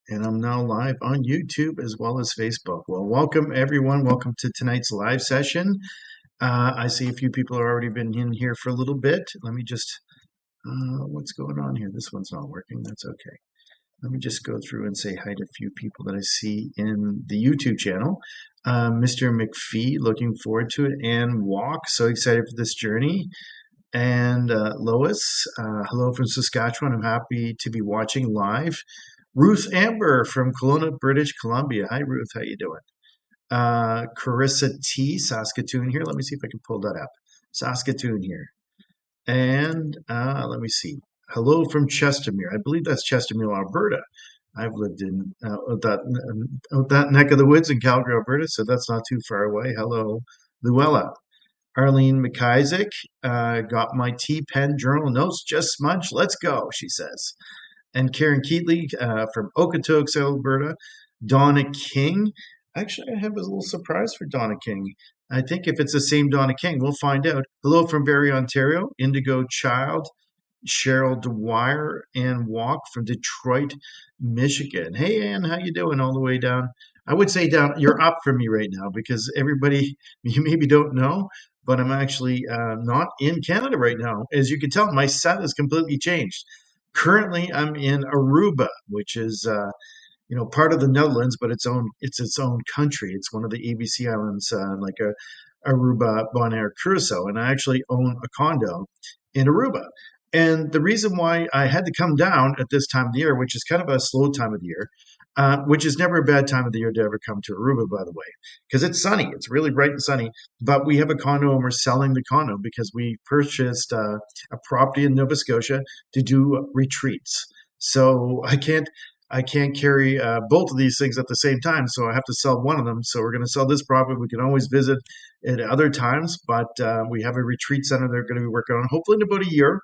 And I'm now live on YouTube as well as Facebook. Well, welcome everyone. Welcome to tonight's live session. I see a few people have already been in here for a little bit. Let me just, what's going on here? This one's not working. That's okay. Let me just go through and say hi to a few people that I see in the YouTube channel. Mr. McPhee, looking forward to it. And Walk, so excited for this journey. And Lois, hello from Saskatchewan. I'm happy to be watching live. Ruth Amber from Kelowna, British Columbia. Hi, Ruth. How you doing? Carissa T, Saskatoon here. Let me see if I can pull that up. Saskatoon here. And let me see. Hello from Chestermere. I believe that's Chestermere, Alberta. I've lived in that neck of the woods in Calgary, Alberta, so that's not too far away. Hello, Luella. Arlene McIsaac, got my tea pen journal notes just smudged. Let's go, she says. And Karen Keatley from Okotoks, Alberta. Donna King. Actually, I have a little surprise for Donna King. I think if it's the same Donna King, we'll find out. Hello from Barrie, Ontario. Indigo Child. Cheryl Dwyer. Ann Walk from Detroit, Michigan. Hey, Ann, how you doing all the way down? I would say down, you're up for me right now because everybody, you maybe don't know, but I'm actually not in Canada right now. As you can tell, my set has completely changed. Currently, I'm in Aruba, which is part of the Netherlands, but it's its own country. It's one of the ABC islands, like Aruba, Bonaire, Curacao, and I actually own a condo in Aruba. And the reason why I had to come down at this time of the year, which is kind of a slow time of the year, which is never a bad time of the year to ever come to Aruba, by the way, because it's sunny. It's really bright and sunny. But we have a condo and we're selling the condo because we purchased a property in Nova Scotia to do retreats. So I can't carry both of these things at the same time, so I have to sell one of them. So we're going to sell this property. We can always visit at other times, but we have a retreat center they're going to be working on. Hopefully, in about a year,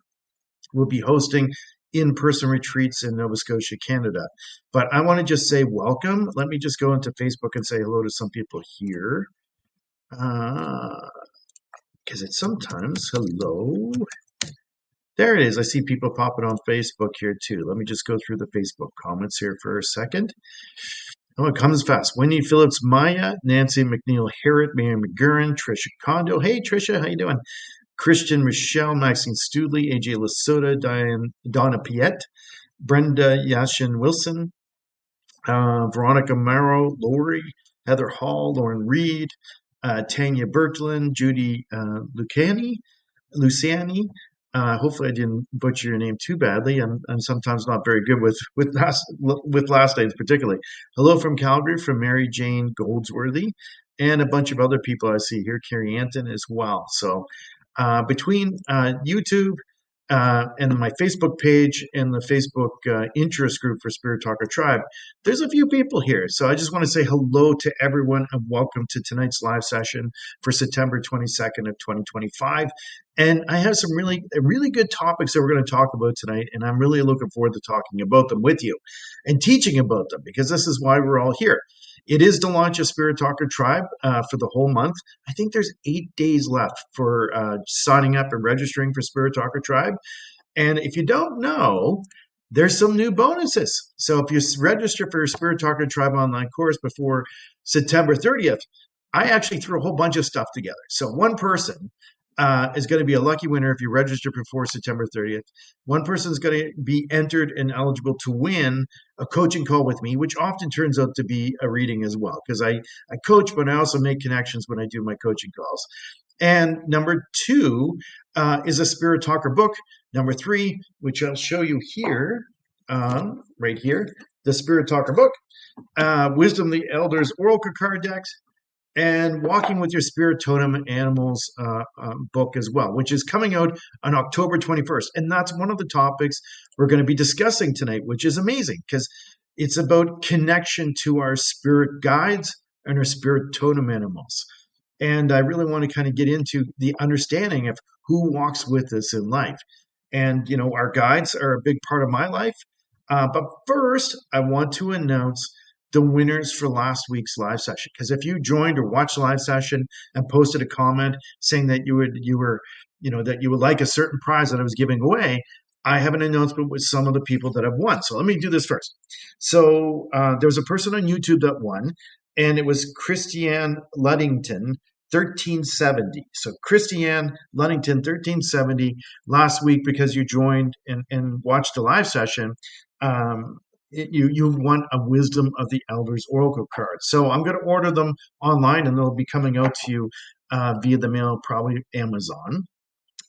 we'll be hosting in-person retreats in Nova Scotia, Canada. But I want to just say welcome. Let me just go into Facebook and say hello to some people here, because it's sometimes hello. There it is. I see people popping on Facebook here too. Let me just go through the Facebook comments here for a second. Oh, it comes fast. Wendy Phillips, Maya, Nancy McNeil Harrod, Mary McGurran, Trisha Condo. Hey, Trisha, how you doing? Christian Michelle, Maxine Studley, AJ Lasota, Donna Piet, Brenda Yashin Wilson, Veronica Marrow, Lori, Heather Hall, Lauren Reed, Tanya Berglund, Judy Luciani. Hopefully, I didn't butcher your name too badly. I'm sometimes not very good with last names, particularly. Hello from Calgary, from Mary Jane Goldsworthy, and a bunch of other people I see here. Carrie Anton as well. So between YouTube and my Facebook page and the Facebook interest group for Spirit Talker Tribe, there's a few people here. So I just want to say hello to everyone and welcome to tonight's live session for September 22nd of 2025. And I have some really good topics that we're going to talk about tonight, and I'm really looking forward to talking about them with you and teaching about them because this is why we're all here. It is the launch of Spirit Talker Tribe for the whole month. I think there's 8 days left for signing up and registering for Spirit Talker Tribe. And if you don't know, there's some new bonuses. So if you register for Spirit Talker Tribe online course before September 30th, I actually threw a whole bunch of stuff together. So one person is going to be a lucky winner if you register before September 30th. One person is going to be entered and eligible to win a coaching call with me, which often turns out to be a reading as well, because I coach, but I also make connections when I do my coaching calls. And number two is a Spirit Talker book. Number three, which I'll show you here, right here, the Spirit Talker book, Wisdom of the Elders Oracle card decks, and Walking with Your Spirit Totem Animals book as well, which is coming out on October 21st. And that's one of the topics we're going to be discussing tonight, which is amazing because it's about connection to our spirit guides and our spirit totem animals. And I really want to kind of get into the understanding of who walks with us in life. And, our guides are a big part of my life. But first, I want to announce the winners for last week's live session. Because if you joined or watched the live session and posted a comment saying that you would like a certain prize that I was giving away, I have an announcement with some of the people that have won. So let me do this first. So there was a person on YouTube that won, and it was Christiane Luddington, 1370. So Christiane Luddington, 1370, last week because you joined and watched the live session. You won a Wisdom of the Elders Oracle card. So I'm going to order them online, and they'll be coming out to you via the mail, probably Amazon.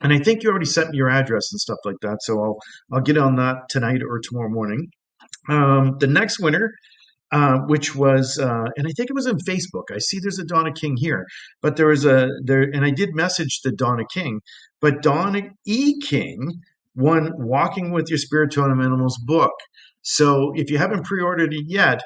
And I think you already sent me your address and stuff like that, so I'll get on that tonight or tomorrow morning. The next winner, which was, and I think it was in Facebook. I see there's a Donna King here, but there was a there, and I did message the Donna King, but Donna E. King won Walking with Your Spirit Totem Animals book. So if you haven't pre-ordered it yet,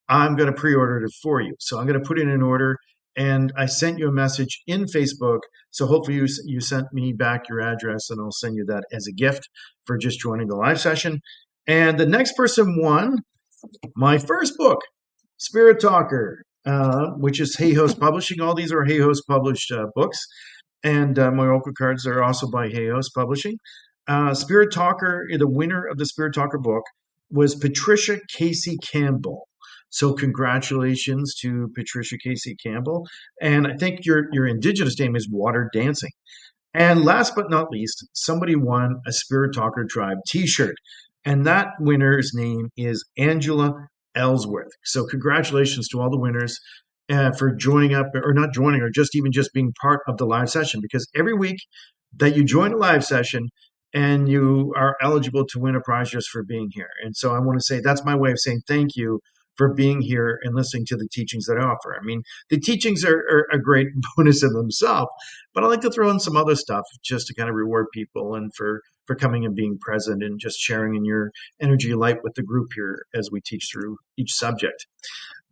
I'm going to pre-order it for you. So I'm going to put it in order. And I sent you a message in Facebook. So hopefully you sent me back your address, and I'll send you that as a gift for just joining the live session. And the next person won my first book, Spirit Talker, which is Hay House Publishing. All these are Hay House published books. And my Oracle cards are also by Hay House Publishing. Spirit Talker, the winner of the Spirit Talker book was Patricia Casey Campbell. So congratulations to Patricia Casey Campbell. And I think your indigenous name is Water Dancing. And last but not least, somebody won a Spirit Talker Tribe t-shirt. And that winner's name is Angela Ellsworth. So congratulations to all the winners for joining up, or not joining, or just being part of the live session. Because every week that you join a live session, and you are eligible to win a prize just for being here. And so I want to say that's my way of saying thank you for being here and listening to the teachings that I offer. I mean, the teachings are a great bonus in themselves, but I like to throw in some other stuff just to kind of reward people and for coming and being present and just sharing in your energy light with the group here as we teach through each subject.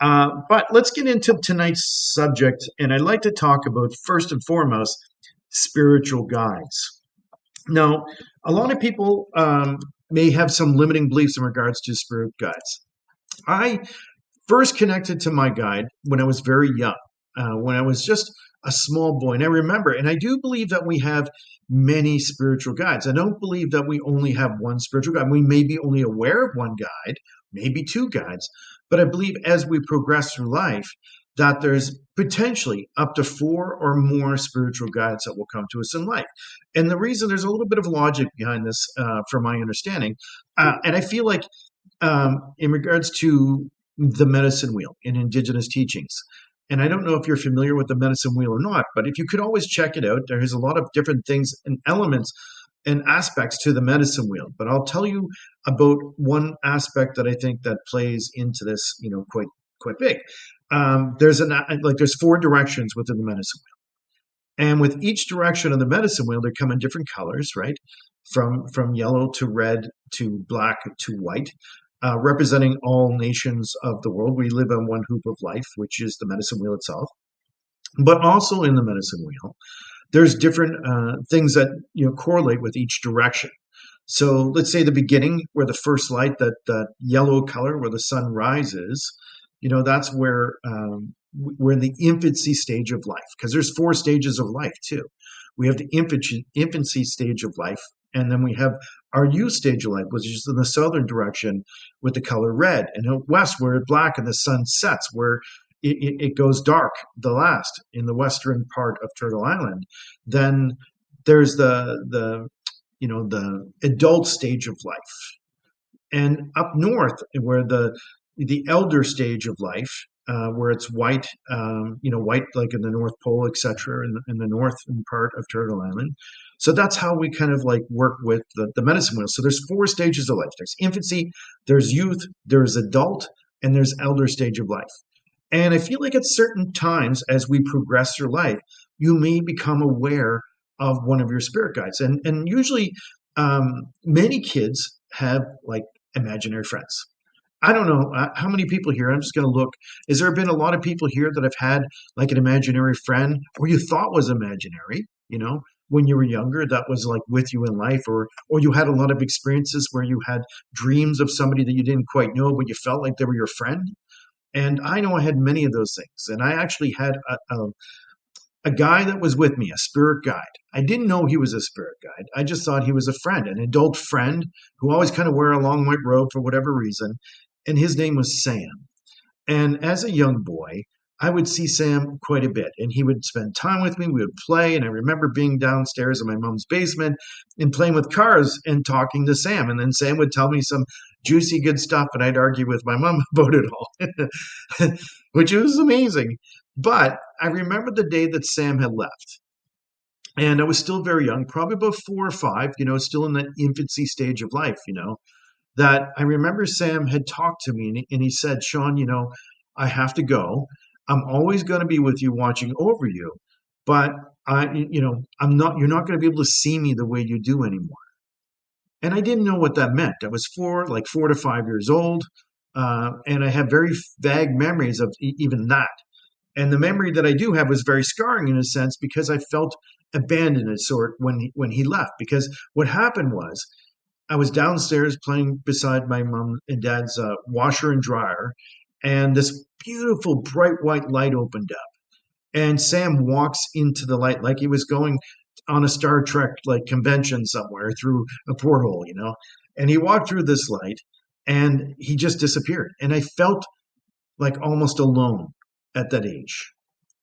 But let's get into tonight's subject, and I'd like to talk about, first and foremost, spiritual guides. Now, a lot of people may have some limiting beliefs in regards to spirit guides. I first connected to my guide when I was very young, when I was just a small boy. And I remember, and I do believe that we have many spiritual guides. I don't believe that we only have one spiritual guide. We may be only aware of one guide, maybe two guides, but I believe as we progress through life, that there's potentially up to four or more spiritual guides that will come to us in life. And the reason, there's a little bit of logic behind this, from my understanding. And I feel like in regards to the medicine wheel in indigenous teachings, and I don't know if you're familiar with the medicine wheel or not, but if you could always check it out, there is a lot of different things and elements and aspects to the medicine wheel. But I'll tell you about one aspect that I think that plays into this, quite big. There's four directions within the medicine wheel, and with each direction of the medicine wheel, they come in different colors, right? From yellow to red to black to white, representing all nations of the world. We live on one hoop of life, which is the medicine wheel itself. But also in the medicine wheel, there's different things that correlate with each direction. So let's say the beginning, where the first light, that yellow color, where the sun rises, that's where we're in the infancy stage of life, because there's four stages of life too. We have the infancy stage of life, and then we have our youth stage of life, which is in the southern direction with the color red, and out west where it's black and the sun sets, where it goes dark the last in the western part of Turtle Island. Then there's the adult stage of life, and up north where the elder stage of life, where it's white, white like in the North Pole, etc., in the northern part of Turtle Island. So that's how we kind of like work with the medicine wheel. So there's four stages of life. There's infancy, there's youth, there's adult, and there's elder stage of life. And I feel like at certain times as we progress through life, you may become aware of one of your spirit guides. And usually many kids have like imaginary friends. I don't know how many people here. I'm just going to look. Has there been a lot of people here that have had like an imaginary friend, or you thought was imaginary, when you were younger, that was like with you in life, or you had a lot of experiences where you had dreams of somebody that you didn't quite know, but you felt like they were your friend? And I know I had many of those things. And I actually had a guy that was with me, a spirit guide. I didn't know he was a spirit guide. I just thought he was a friend, an adult friend who always kind of wear a long white robe for whatever reason. And his name was Sam. And as a young boy, I would see Sam quite a bit, and he would spend time with me. We would play, and I remember being downstairs in my mom's basement and playing with cars and talking to Sam. And then Sam would tell me some juicy, good stuff, and I'd argue with my mom about it all, which was amazing. But I remember the day that Sam had left. And I was still very young, probably about 4 or 5, still in that infancy stage of life, that I remember Sam had talked to me and he said, Sean, I have to go. I'm always going to be with you watching over you, but you're not going to be able to see me the way you do anymore. And I didn't know what that meant. I was 4 to 5 years old. And I have very vague memories of even that. And the memory that I do have was very scarring in a sense because I felt abandoned of sort when he left. Because what happened was I was downstairs playing beside my mom and dad's washer and dryer, and this beautiful bright white light opened up. And Sam walks into the light like he was going on a Star Trek like convention somewhere through a porthole, And he walked through this light and he just disappeared. And I felt like almost alone at that age.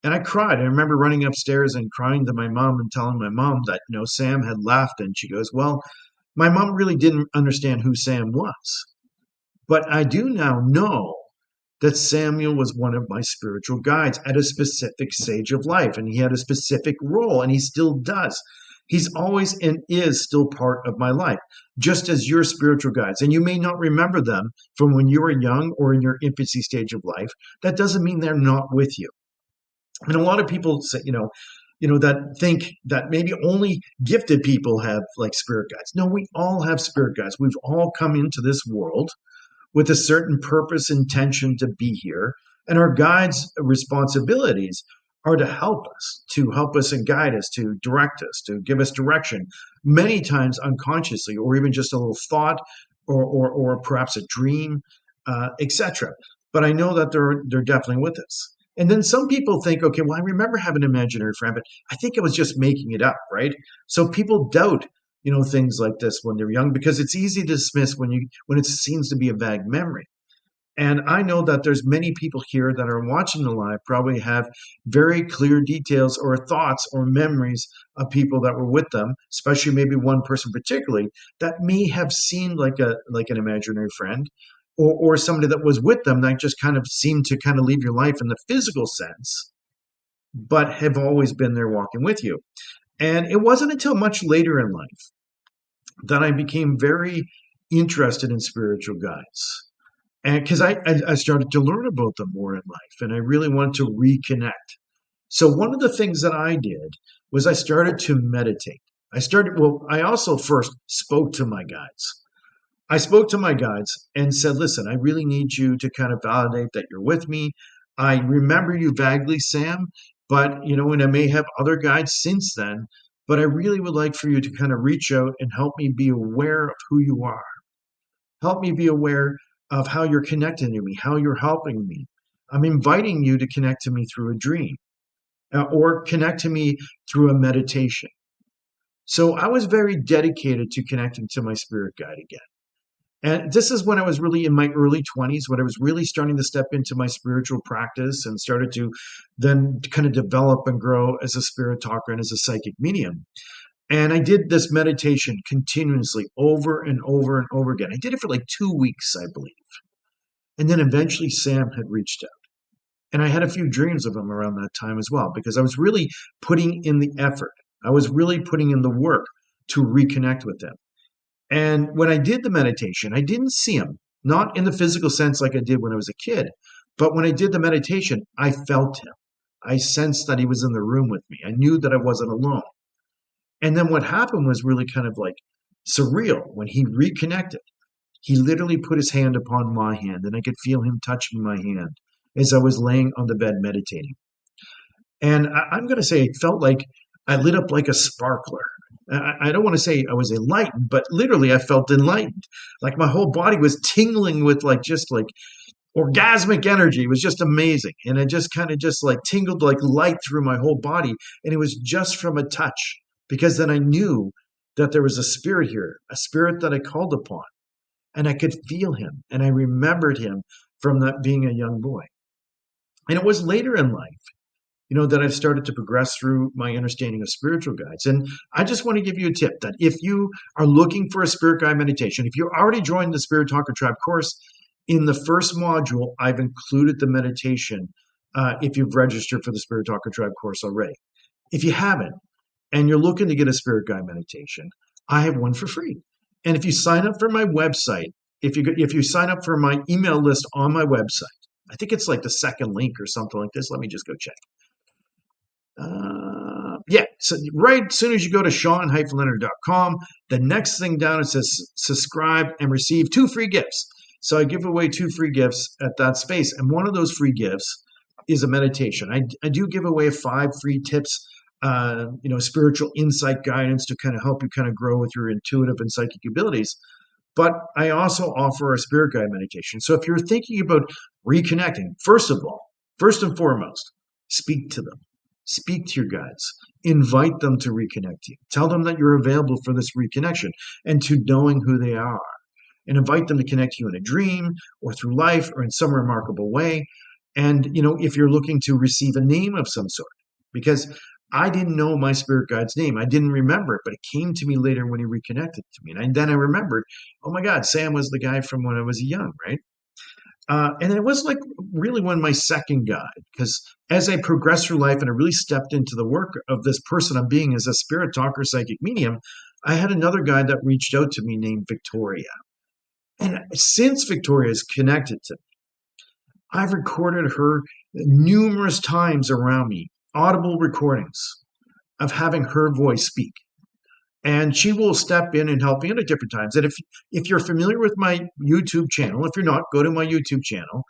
And I cried. I remember running upstairs and crying to my mom and telling my mom that, Sam had left. And she goes, well, my mom really didn't understand who Sam was. But I do now know that Samuel was one of my spiritual guides at a specific stage of life, and he had a specific role, and he still does. He's always and is still part of my life, just as your spiritual guides. And you may not remember them from when you were young or in your infancy stage of life. That doesn't mean they're not with you. And a lot of people say, that think that maybe only gifted people have like spirit guides. No, we all have spirit guides. We've all come into this world with a certain purpose, intention to be here. And our guides' responsibilities are to help us and guide us, to direct us, to give us direction, many times unconsciously, or even just a little thought or perhaps a dream, etc. But I know that they're definitely with us. And then some people think, okay, well, I remember having an imaginary friend, but I think I was just making it up, right? So people doubt, things like this when they're young because it's easy to dismiss when it seems to be a vague memory. And I know that there's many people here that are watching the live probably have very clear details or thoughts or memories of people that were with them, especially maybe one person particularly that may have seemed like an imaginary friend or somebody that was with them that just kind of seemed to kind of leave your life in the physical sense, but have always been there walking with you. And it wasn't until much later in life that I became very interested in spiritual guides. And because I started to learn about them more in life and I really wanted to reconnect. So one of the things that I did was I started to meditate. I also first spoke to my guides. I spoke to my guides and said, listen, I really need you to kind of validate that you're with me. I remember you vaguely, Sam, but, and I may have other guides since then, but I really would like for you to kind of reach out and help me be aware of who you are. Help me be aware of how you're connecting to me, how you're helping me. I'm inviting you to connect to me through a dream or connect to me through a meditation. So I was very dedicated to connecting to my spirit guide again. And this is when I was really in my early 20s, when I was really starting to step into my spiritual practice and started to then kind of develop and grow as a spirit talker and as a psychic medium. And I did this meditation continuously over and over and over again. I did it for like 2 weeks, I believe. And then eventually Sam had reached out. And I had a few dreams of him around that time as well, because I was really putting in the effort. I was really putting in the work to reconnect with him. And when I did the meditation, I didn't see him, not in the physical sense like I did when I was a kid. But when I did the meditation, I felt him. I sensed that he was in the room with me. I knew that I wasn't alone. And then what happened was really kind of like surreal. When he reconnected, he literally put his hand upon my hand, and I could feel him touching my hand as I was laying on the bed meditating. And I'm going to say it felt like I lit up like a sparkler. I don't want to say I was enlightened, but literally I felt enlightened. Like my whole body was tingling with like just like orgasmic energy. It was just amazing. And it just kind of just like tingled like light through my whole body. And it was just from a touch, because then I knew that there was a spirit here, a spirit that I called upon, and I could feel him. And I remembered him from that being a young boy. And it was later in life, that I've started to progress through my understanding of spiritual guides. And I just want to give you a tip that if you are looking for a spirit guide meditation, if you already joined the Spirit Talker Tribe course, in the first module, I've included the meditation if you've registered for the Spirit Talker Tribe course already. If you haven't, and you're looking to get a spirit guide meditation, I have one for free. And if you sign up for my website, if you sign up for my email list on my website, I think it's like the second link or something like this. Let me just go check. Yeah, so right as soon as you go to sean-leonard.com, the next thing down, it says subscribe and receive 2 free gifts. So I give away 2 free gifts at that space. And one of those free gifts is a meditation. I do give away 5 free tips, spiritual insight guidance to kind of help you kind of grow with your intuitive and psychic abilities. But I also offer a spirit guide meditation. So if you're thinking about reconnecting, first and foremost, speak to them. Speak to your guides. Invite them to reconnect you. Tell them that you're available for this reconnection and to knowing who they are. And invite them to connect you in a dream or through life or in some remarkable way. And, if you're looking to receive a name of some sort, because I didn't know my spirit guide's name. I didn't remember it, but it came to me later when he reconnected to me. And then I remembered, oh my God, Sam was the guy from when I was young, right? And it was like really one of my second guide, because as I progressed through life and I really stepped into the work of this person I'm being as a spirit talker, psychic medium, I had another guide that reached out to me named Victoria. And since Victoria is connected to me, I've recorded her numerous times around me, audible recordings of having her voice speak. And she will step in and help me in at different times. And if you're familiar with my YouTube channel, if you're not, go to my YouTube channel.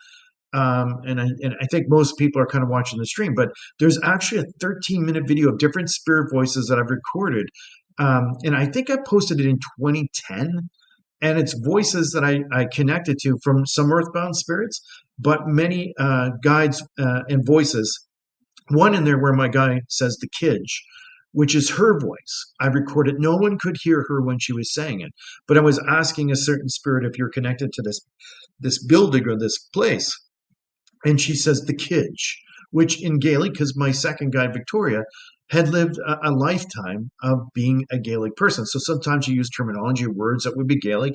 And I think most people are kind of watching the stream, but there's actually a 13-minute video of different spirit voices that I've recorded. And I think I posted it in 2010. And it's voices that I connected to from some earthbound spirits, but many guides and voices. One in there where my guy says the kidge, which is her voice. I recorded. No one could hear her when she was saying it, but I was asking a certain spirit if you're connected to this building or this place. And she says the kidge, which in Gaelic, because my second guide, Victoria, had lived a lifetime of being a Gaelic person. So sometimes you use terminology or words that would be Gaelic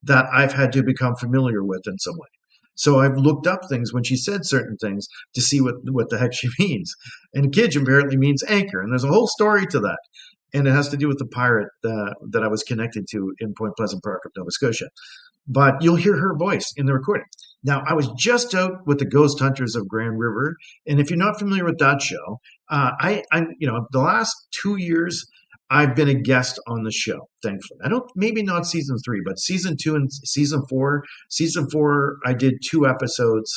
that I've had to become familiar with in some way. So I've looked up things when she said certain things to see what the heck she means. And kidge apparently means anchor. And there's a whole story to that. And it has to do with the pirate that I was connected to in Point Pleasant Park of Nova Scotia. But you'll hear her voice in the recording. Now, I was just out with the Ghost Hunters of Grand River. And if you're not familiar with that show, the last 2 years, I've been a guest on the show, thankfully. Maybe not season 3, but season 2 and season 4. Season 4, I did 2 episodes.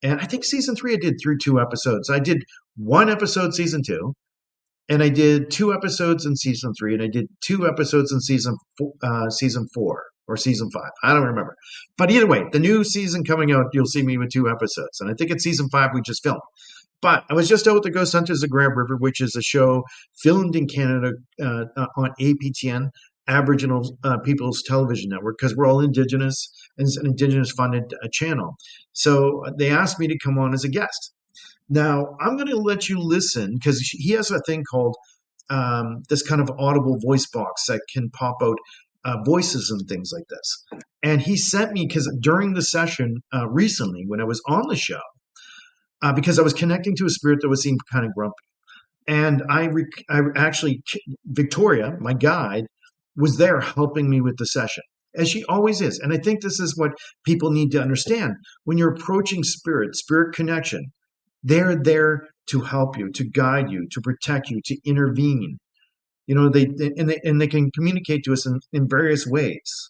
And I think season 3, I did 2 episodes. I did 1 episode season 2. And I did 2 episodes in season 3. And I did 2 episodes in season 4 or season 5. I don't remember. But either way, the new season coming out, you'll see me with 2 episodes. And I think it's season 5 we just filmed. But I was just out with the Ghost Hunters of Grand River, which is a show filmed in Canada on APTN, Aboriginal People's Television Network, because we're all Indigenous, and it's an Indigenous-funded channel. So they asked me to come on as a guest. Now, I'm going to let you listen, because he has a thing called this kind of audible voice box that can pop out voices and things like this. And he sent me, because during the session recently, when I was on the show, because I was connecting to a spirit that was seemed kind of grumpy. And I actually, Victoria, my guide, was there helping me with the session, as she always is. And I think this is what people need to understand. When you're approaching spirit connection, they're there to help you, to guide you, to protect you, to intervene. They can communicate to us in various ways,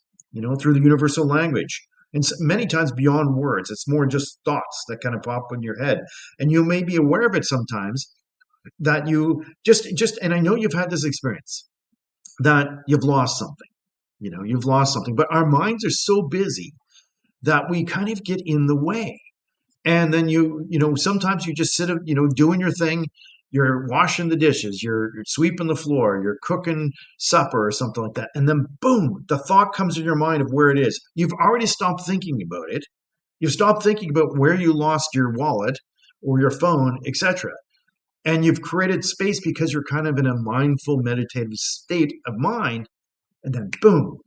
through the universal language. And many times beyond words, it's more just thoughts that kind of pop in your head. And you may be aware of it sometimes that you and I know you've had this experience that you've lost something, you've lost something, but our minds are so busy that we kind of get in the way. And then sometimes you just sit, doing your thing. You're washing the dishes, you're sweeping the floor, you're cooking supper or something like that. And then boom, the thought comes in your mind of where it is. You've already stopped thinking about it. You've stopped thinking about where you lost your wallet or your phone, etc. And you've created space because you're kind of in a mindful, meditative state of mind. And then boom,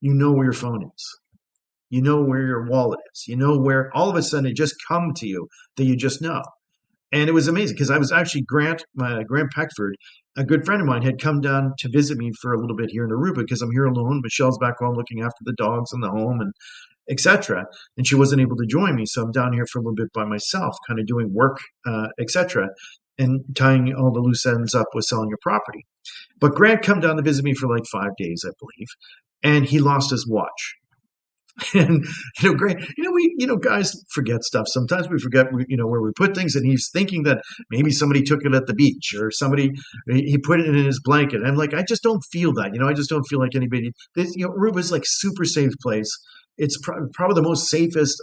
you know where your phone is. You know where your wallet is. You know where all of a sudden it just come to you that you just know. And it was amazing because I was actually Grant Peckford, a good friend of mine, had come down to visit me for a little bit here in Aruba because I'm here alone. Michelle's back home looking after the dogs in the home and etc. And she wasn't able to join me, so I'm down here for a little bit by myself, kind of doing work, etc. And tying all the loose ends up with selling a property. But Grant come down to visit me for like 5 days, I believe, and he lost his watch. And great. Guys forget stuff. Sometimes we forget, where we put things. And he's thinking that maybe somebody took it at the beach or somebody he put it in his blanket. And I'm like, I just don't feel that. I just don't feel like anybody. Aruba's like super safe place. It's probably the most safest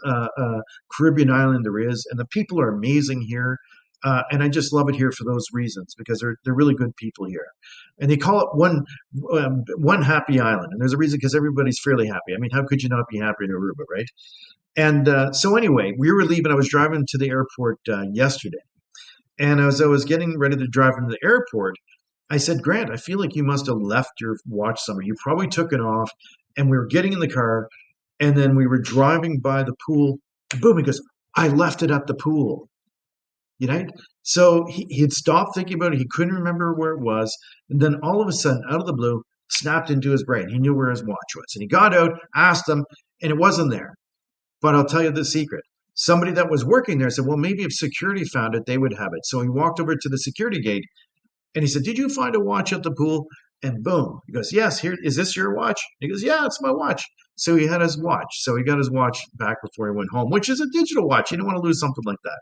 Caribbean island there is, and the people are amazing here. And I just love it here for those reasons because they're really good people here, and they call it one happy island. And there's a reason because everybody's fairly happy. I mean, how could you not be happy in Aruba, right? And so anyway, we were leaving. I was driving to the airport yesterday, and as I was getting ready to drive into the airport, I said, Grant, I feel like you must have left your watch somewhere. You probably took it off. And we were getting in the car, and then we were driving by the pool. And boom, he goes, I left it at the pool. Right? So he had stopped thinking about it. He couldn't remember where it was. And then all of a sudden, out of the blue, snapped into his brain. He knew where his watch was. And he got out, asked them, and it wasn't there. But I'll tell you the secret. Somebody that was working there said, well, maybe if security found it, they would have it. So he walked over to the security gate and he said, did you find a watch at the pool? And boom, he goes, yes, here, is this your watch? He goes, yeah, it's my watch. So he had his watch. So he got his watch back before he went home, which is a digital watch. You don't want to lose something like that.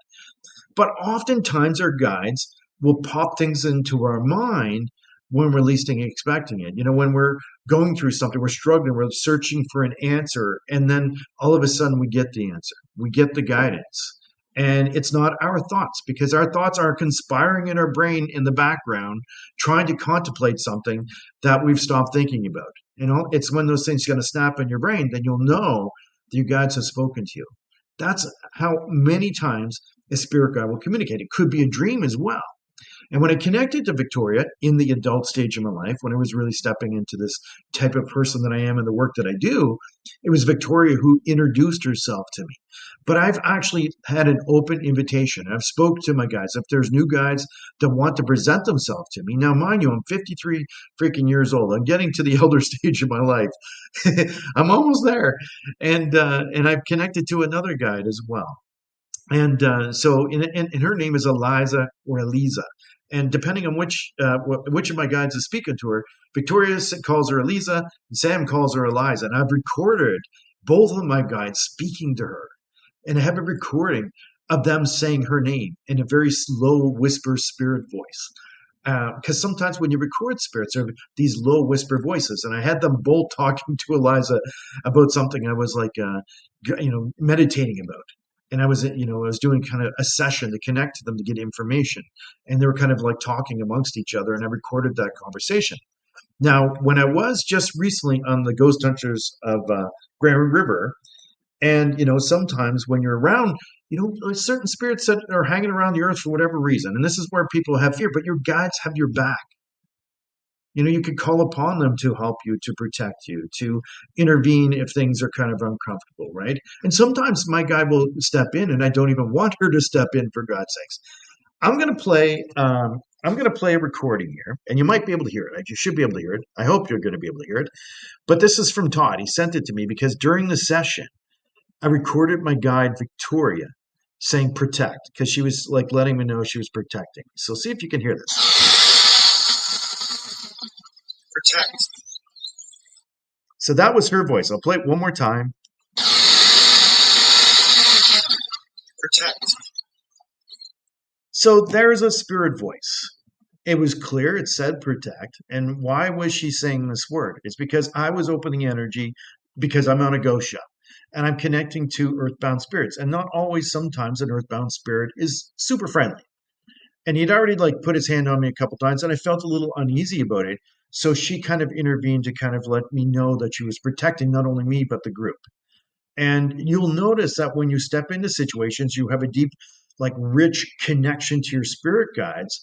But oftentimes our guides will pop things into our mind when we're least expecting it. When we're going through something, we're struggling, we're searching for an answer, and then all of a sudden we get the answer. We get the guidance. And it's not our thoughts because our thoughts are conspiring in our brain in the background, trying to contemplate something that we've stopped thinking about. It's when those things are going to snap in your brain, then you'll know that your guides have spoken to you. That's how many times a spirit guide will communicate. It could be a dream as well. And when I connected to Victoria in the adult stage of my life, when I was really stepping into this type of person that I am and the work that I do, it was Victoria who introduced herself to me. But I've actually had an open invitation. I've spoke to my guides. If there's new guides that want to present themselves to me, now mind you, I'm 53 freaking years old. I'm getting to the elder stage of my life. I'm almost there, and I've connected to another guide as well. And so, and her name is Eliza or Eliza. And depending on which of my guides is speaking to her, Victoria calls her Eliza, and Sam calls her Eliza. And I've recorded both of my guides speaking to her. And I have a recording of them saying her name in a very slow whisper spirit voice. Because sometimes when you record spirits, there are these low whisper voices. And I had them both talking to Eliza about something I was like, meditating about. And I was doing kind of a session to connect to them to get information. And they were kind of like talking amongst each other. And I recorded that conversation. Now, when I was just recently on the Ghost Hunters of Grand River, and, sometimes when you're around, certain spirits that are hanging around the earth for whatever reason, and this is where people have fear, but your guides have your back. You could call upon them to help you, to protect you, to intervene if things are kind of uncomfortable, right? And sometimes my guide will step in, and I don't even want her to step in, for God's sakes. I'm going to play a recording here, and you might be able to hear it. You should be able to hear it. I hope you're going to be able to hear it. But this is from Todd. He sent it to me because during the session, I recorded my guide, Victoria, saying protect, because she was like letting me know she was protecting me. So see if you can hear this. Protect. So that was her voice. I'll play it one more time. Protect. So there's a spirit voice. It was clear. It said protect. And why was she saying this word? It's because I was opening energy because I'm on a ghost show. and I'm connecting to earthbound spirits. And not always, sometimes an earthbound spirit is super friendly. And he'd already like put his hand on me a couple times, and I felt a little uneasy about it. So she kind of intervened to kind of let me know that she was protecting not only me, but the group. And you'll notice that when you step into situations, you have a deep, like rich connection to your spirit guides.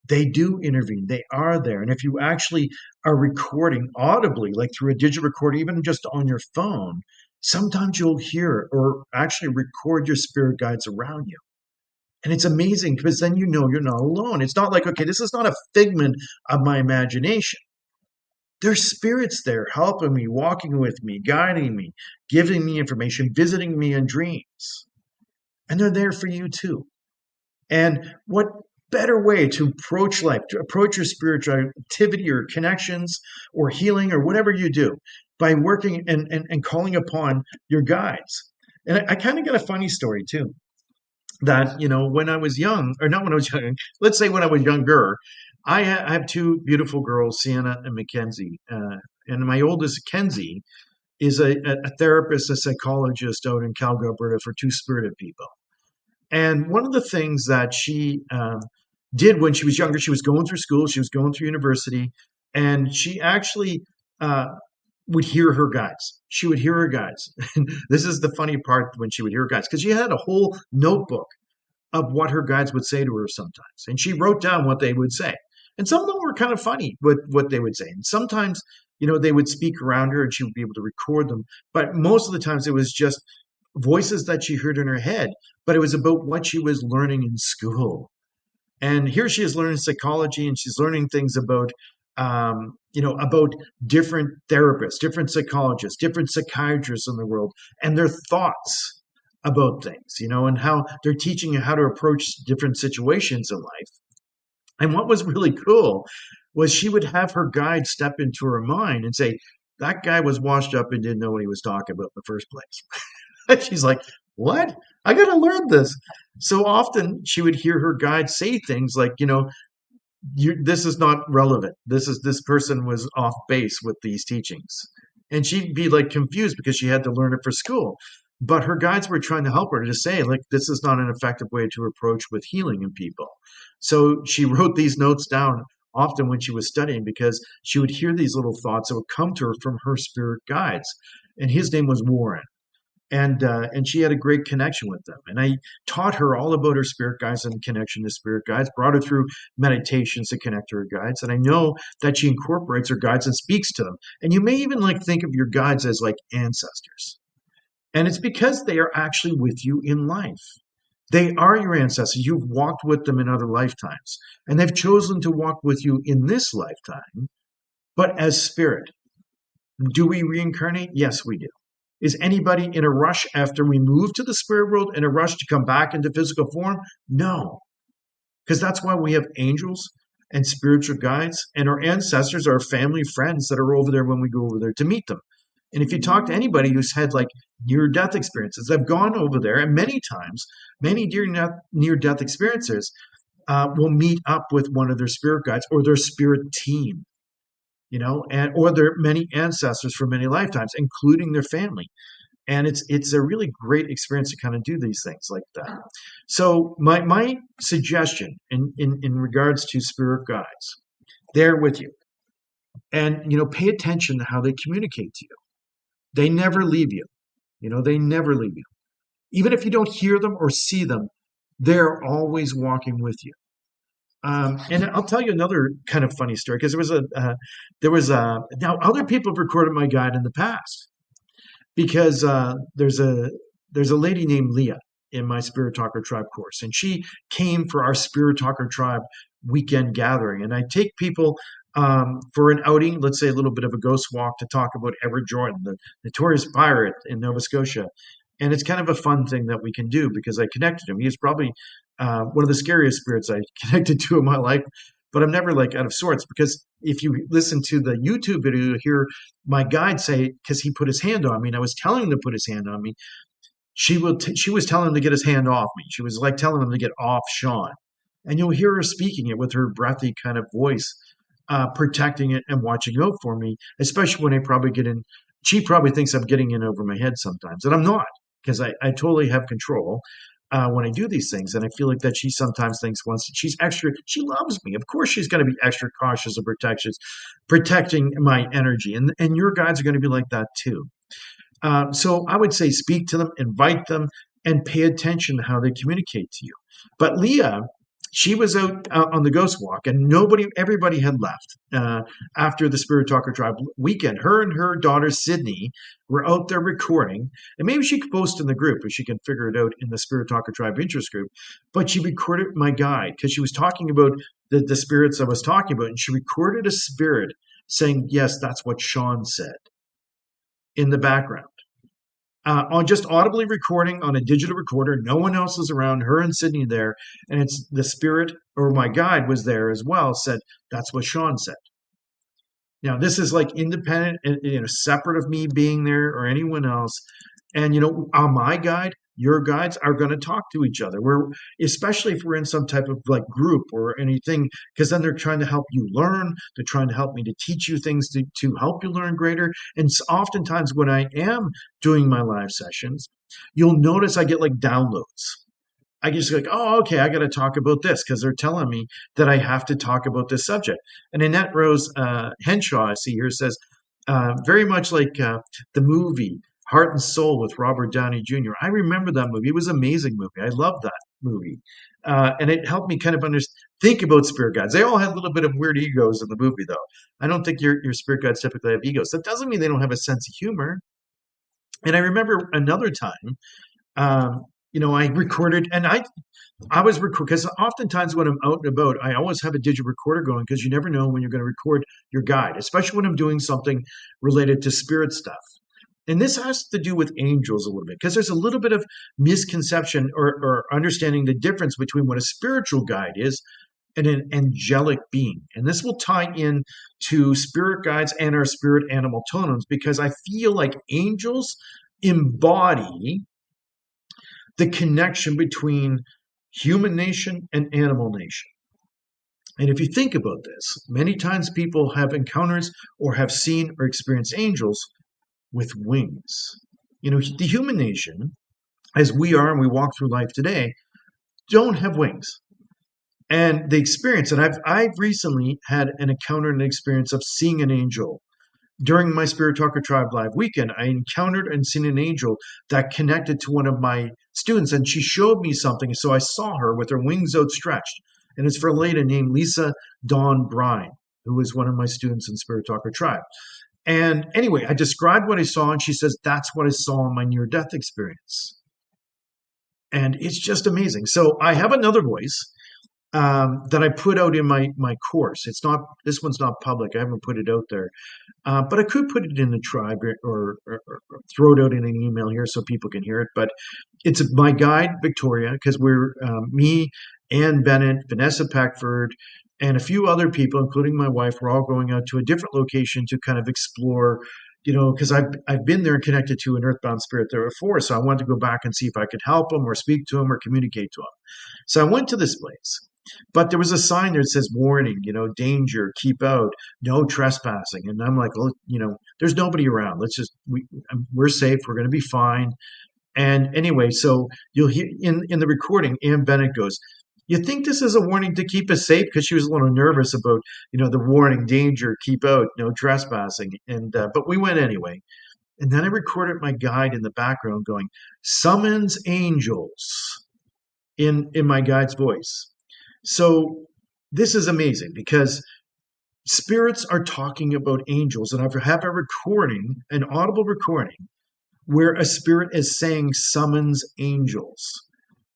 They do intervene. They are there. And if you actually are recording audibly, like through a digital recorder, even just on your phone, sometimes you'll hear or actually record your spirit guides around you. And it's amazing because then you know you're not alone. It's not like, okay, this is not a figment of my imagination. There's spirits there helping me, walking with me, guiding me, giving me information, visiting me in dreams. And they're there for you too. And what better way to approach life, to approach your spiritual activity or connections or healing or whatever you do by working and calling upon your guides. And I kind of got a funny story too. That, when I was young, or not when I was young, let's say when I was younger, I have two beautiful girls, Sienna and Mackenzie. And my oldest, Kenzie, is a therapist, a psychologist out in Calgary, Alberta for two spirited people. And one of the things that she did when she was younger, she was going through school, she was going through university, and she actually would hear her guides. She would hear her guides. This is the funny part when she would hear her guides, because she had a whole notebook of what her guides would say to her sometimes. And she wrote down what they would say. And some of them were kind of funny with what they would say. And sometimes, they would speak around her and she would be able to record them. But most of the times it was just voices that she heard in her head, but it was about what she was learning in school. And here she is learning psychology, and she's learning things about different therapists, different psychologists, different psychiatrists in the world, and their thoughts about things, and how they're teaching you how to approach different situations in life. And what was really cool was she would have her guide step into her mind and say, that guy was washed up and didn't know what he was talking about in the first place. She's like, what? I got to learn this. So often she would hear her guide say things like, this is not relevant. This person was off base with these teachings. And she'd be like confused because she had to learn it for school. But her guides were trying to help her to say, like, this is not an effective way to approach with healing in people. So she wrote these notes down often when she was studying, because she would hear these little thoughts that would come to her from her spirit guides. And his name was Warren. And she had a great connection with them. And I taught her all about her spirit guides and connection to spirit guides, brought her through meditations to connect to her guides. And I know that she incorporates her guides and speaks to them. And you may even like think of your guides as like ancestors. And it's because they are actually with you in life. They are your ancestors. You've walked with them in other lifetimes, and they've chosen to walk with you in this lifetime, but as spirit. Do we reincarnate? Yes, we do. Is anybody in a rush after we move to the spirit world, in a rush to come back into physical form? No, because that's why we have angels and spiritual guides, and our ancestors, our family, friends that are over there when we go over there to meet them. And if you talk to anybody who's had like near-death experiences, they've gone over there, and many times, many near-death experiences will meet up with one of their spirit guides or their spirit team, and or their many ancestors from many lifetimes, including their family. And it's a really great experience to kind of do these things like that. So my suggestion in regards to spirit guides, they're with you, and pay attention to how they communicate to you. They never leave you. They never leave you. Even if you don't hear them or see them, they're always walking with you. And I'll tell you another kind of funny story, because now other people have recorded my guide in the past, because there's a lady named Leah in my Spirit Talker Tribe course, and she came for our Spirit Talker Tribe weekend gathering. And I take people for an outing, let's say a little bit of a ghost walk, to talk about Edward Jordan, the notorious pirate in Nova Scotia. And it's kind of a fun thing that we can do, because I connected him. He's probably one of the scariest spirits I connected to in my life, but I'm never like out of sorts, because if you listen to the YouTube video, you hear my guide say, because he put his hand on me, and I was telling him to put his hand on me, she was telling him to get his hand off me. She was like telling him to get off Sean. And you'll hear her speaking it with her breathy kind of voice, protecting it and watching out for me, especially when I probably get in she probably thinks I'm getting in over my head sometimes, and I'm not, because I totally have control when I do these things. And I feel like that she sometimes thinks once she's extra, she loves me. Of course, she's going to be extra cautious of protecting my energy. And your guides are going to be like that too. So I would say speak to them, invite them, and pay attention to how they communicate to you. But Leah, she was out on the ghost walk, and everybody had left after the Spirit Talker Tribe weekend. Her and her daughter Sydney were out there recording, and maybe she could post in the group if she can figure it out in the Spirit Talker Tribe interest group. But she recorded my guide because she was talking about the spirits I was talking about, and she recorded a spirit saying, "Yes, that's what Sean said," in the background. On just audibly recording on a digital recorder. No one else is around, her and Sydney there. And it's the spirit, or my guide was there as well, said, "That's what Sean said." Now, this is like independent and separate of me being there or anyone else. And on my guide, your guides are going to talk to each other. Especially if we're in some type of like group or anything, because then they're trying to help you learn. They're trying to help me to teach you things to help you learn greater. And oftentimes when I am doing my live sessions, you'll notice I get like downloads. I just like, oh, okay, I got to talk about this because they're telling me that I have to talk about this subject. And Annette Rose Henshaw, I see here, says, very much like the movie Heart and Soul with Robert Downey Jr. I remember that movie. It was an amazing movie. I loved that movie. And it helped me kind of think about spirit guides. They all had a little bit of weird egos in the movie, though. I don't think your spirit guides typically have egos. That doesn't mean they don't have a sense of humor. And I remember another time, I recorded, and I was recording because oftentimes when I'm out and about, I always have a digital recorder going because you never know when you're going to record your guide, especially when I'm doing something related to spirit stuff. And this has to do with angels a little bit because there's a little bit of misconception or understanding the difference between what a spiritual guide is and an angelic being. And this will tie in to spirit guides and our spirit animal totems because I feel like angels embody the connection between human nation and animal nation. And if you think about this, many times people have encounters or have seen or experienced angels with wings. The human nation, as we are and we walk through life today, don't have wings. And the experience, and I've recently had an encounter and experience of seeing an angel. During my Spirit Talker Tribe Live weekend, I encountered and seen an angel that connected to one of my students, and she showed me something. So I saw her with her wings outstretched. And it's for a lady named Lisa Dawn Brine, who is one of my students in Spirit Talker Tribe. And anyway, I described what I saw, and she says, "That's what I saw in my near-death experience." And it's just amazing. So I have another voice that I put out in my course. This one's not public. I haven't put it out there. But I could put it in the tribe or throw it out in an email here so people can hear it. But it's my guide, Victoria, because we're me, Ann Bennett, Vanessa Peckford, and a few other people, including my wife. We're all going out to a different location to kind of explore, because I've been there and connected to an earthbound spirit there before. So I wanted to go back and see if I could help them or speak to them or communicate to them. So I went to this place. But there was a sign there that says warning, danger, keep out, no trespassing. And I'm like, well, there's nobody around. We're safe. We're going to be fine. And anyway, so you'll hear in the recording, Ann Bennett goes, "You think this is a warning to keep us safe?" Because she was a little nervous about, the warning, danger, keep out, no trespassing. And, but we went anyway. And then I recorded my guide in the background going, "Summons angels," in my guide's voice. So this is amazing because spirits are talking about angels, and I have a recording, an audible recording, where a spirit is saying summons angels.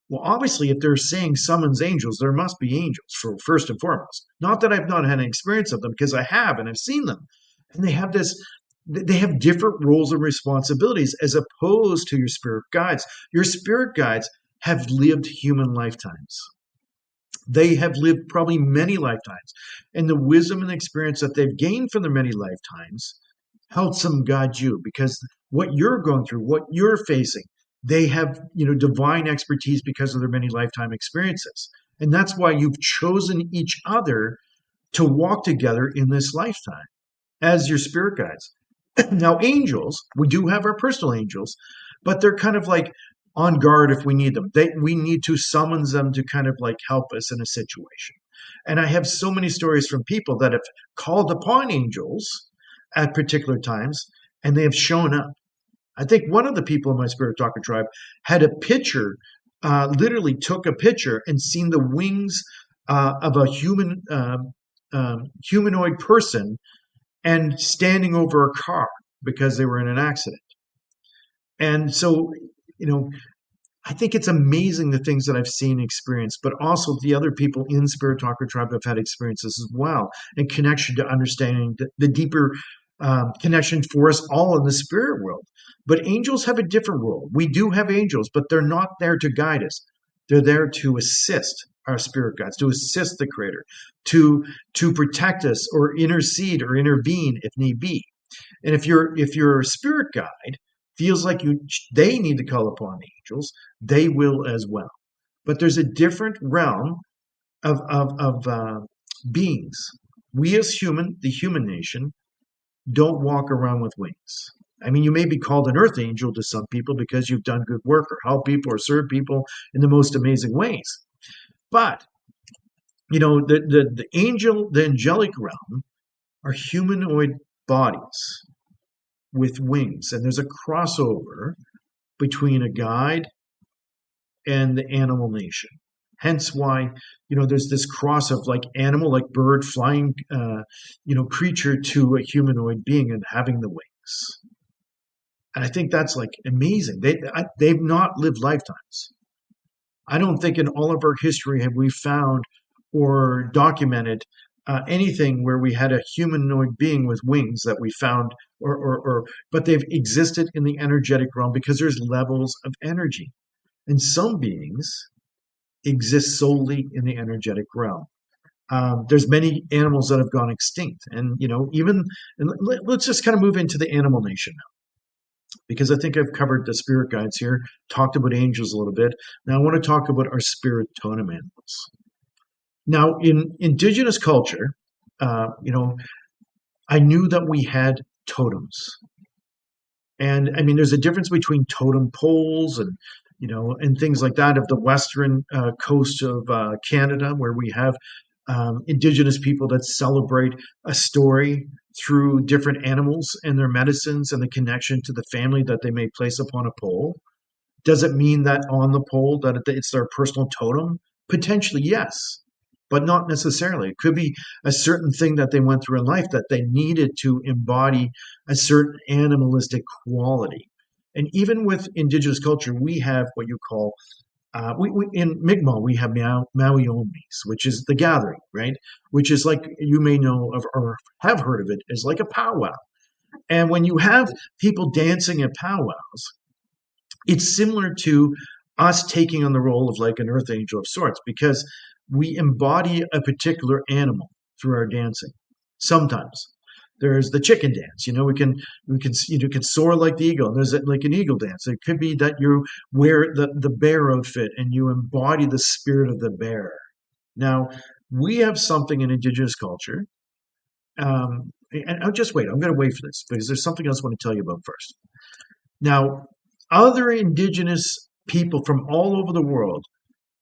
Well, obviously, if they're saying summons angels, there must be angels for first and foremost. Not that I've not had an experience of them, because I have, and I've seen them. And they have different roles and responsibilities as opposed to your spirit guides. Your spirit guides have lived human lifetimes. They have lived probably many lifetimes, and the wisdom and experience that they've gained from their many lifetimes helps them guide you, because what you're going through, what you're facing, they have, divine expertise because of their many lifetime experiences. And that's why you've chosen each other to walk together in this lifetime as your spirit guides. Now, angels, we do have our personal angels, but they're kind of like on guard if we need them. We need to summons them to kind of like help us in a situation. And I have so many stories from people that have called upon angels at particular times, and they have shown up. I think one of the people in my Spirit Talker tribe had a picture, literally took a picture and seen the wings of a humanoid person and standing over a car because they were in an accident. And so, you know, I think it's amazing the things that I've seen and experienced, but also the other people in Spirit Talker Tribe have had experiences as well, and connection to understanding the deeper connection for us all in the spirit world. But angels have a different role. We do have angels, but they're not there to guide us. They're there to assist our spirit guides, to assist the Creator, to protect us or intercede or intervene if need be. And if your spirit guide feels like they need to call upon the angels, they will as well. But there's a different realm of beings. We as the human nation, don't walk around with wings. I mean, you may be called an earth angel to some people because you've done good work or helped people or served people in the most amazing ways. But the angelic realm are humanoid bodies with wings, and there's a crossover between a guide and the animal nation. Hence why, there's this cross of like animal, like bird, flying, creature to a humanoid being and having the wings. And I think that's like amazing. They've not lived lifetimes. I don't think in all of our history have we found or documented anything where we had a humanoid being with wings that we found, but they've existed in the energetic realm because there's levels of energy. And some beings exist solely in the energetic realm. There's many animals that have gone extinct, and let's just kind of move into the animal nation now, because I think I've covered the spirit guides here, talked about angels a little bit. Now I want to talk about our spirit totem animals. Now, in indigenous culture, I knew that we had totems, and I mean, there's a difference between totem poles and things like that of the western coast of Canada, where we have indigenous people that celebrate a story through different animals and their medicines and the connection to the family that they may place upon a pole. Does it mean that on the pole that it's their personal totem? Potentially, yes, but not necessarily. It could be a certain thing that they went through in life that they needed to embody a certain animalistic quality. And even with indigenous culture, we have what you call in Mi'kmaq, we have Maui Omis, which is the gathering, right? Which is like, you may know of or have heard of it, is like a powwow. And when you have people dancing at powwows, it's similar to us taking on the role of like an earth angel of sorts, because we embody a particular animal through our dancing. Sometimes there's the chicken dance. We can soar like the eagle. And there's like an eagle dance. It could be that you wear the bear outfit and you embody the spirit of the bear. Now, we have something in indigenous culture. And I'll just wait. I'm going to wait for this because there's something else I want to tell you about first. Now, other indigenous people from all over the world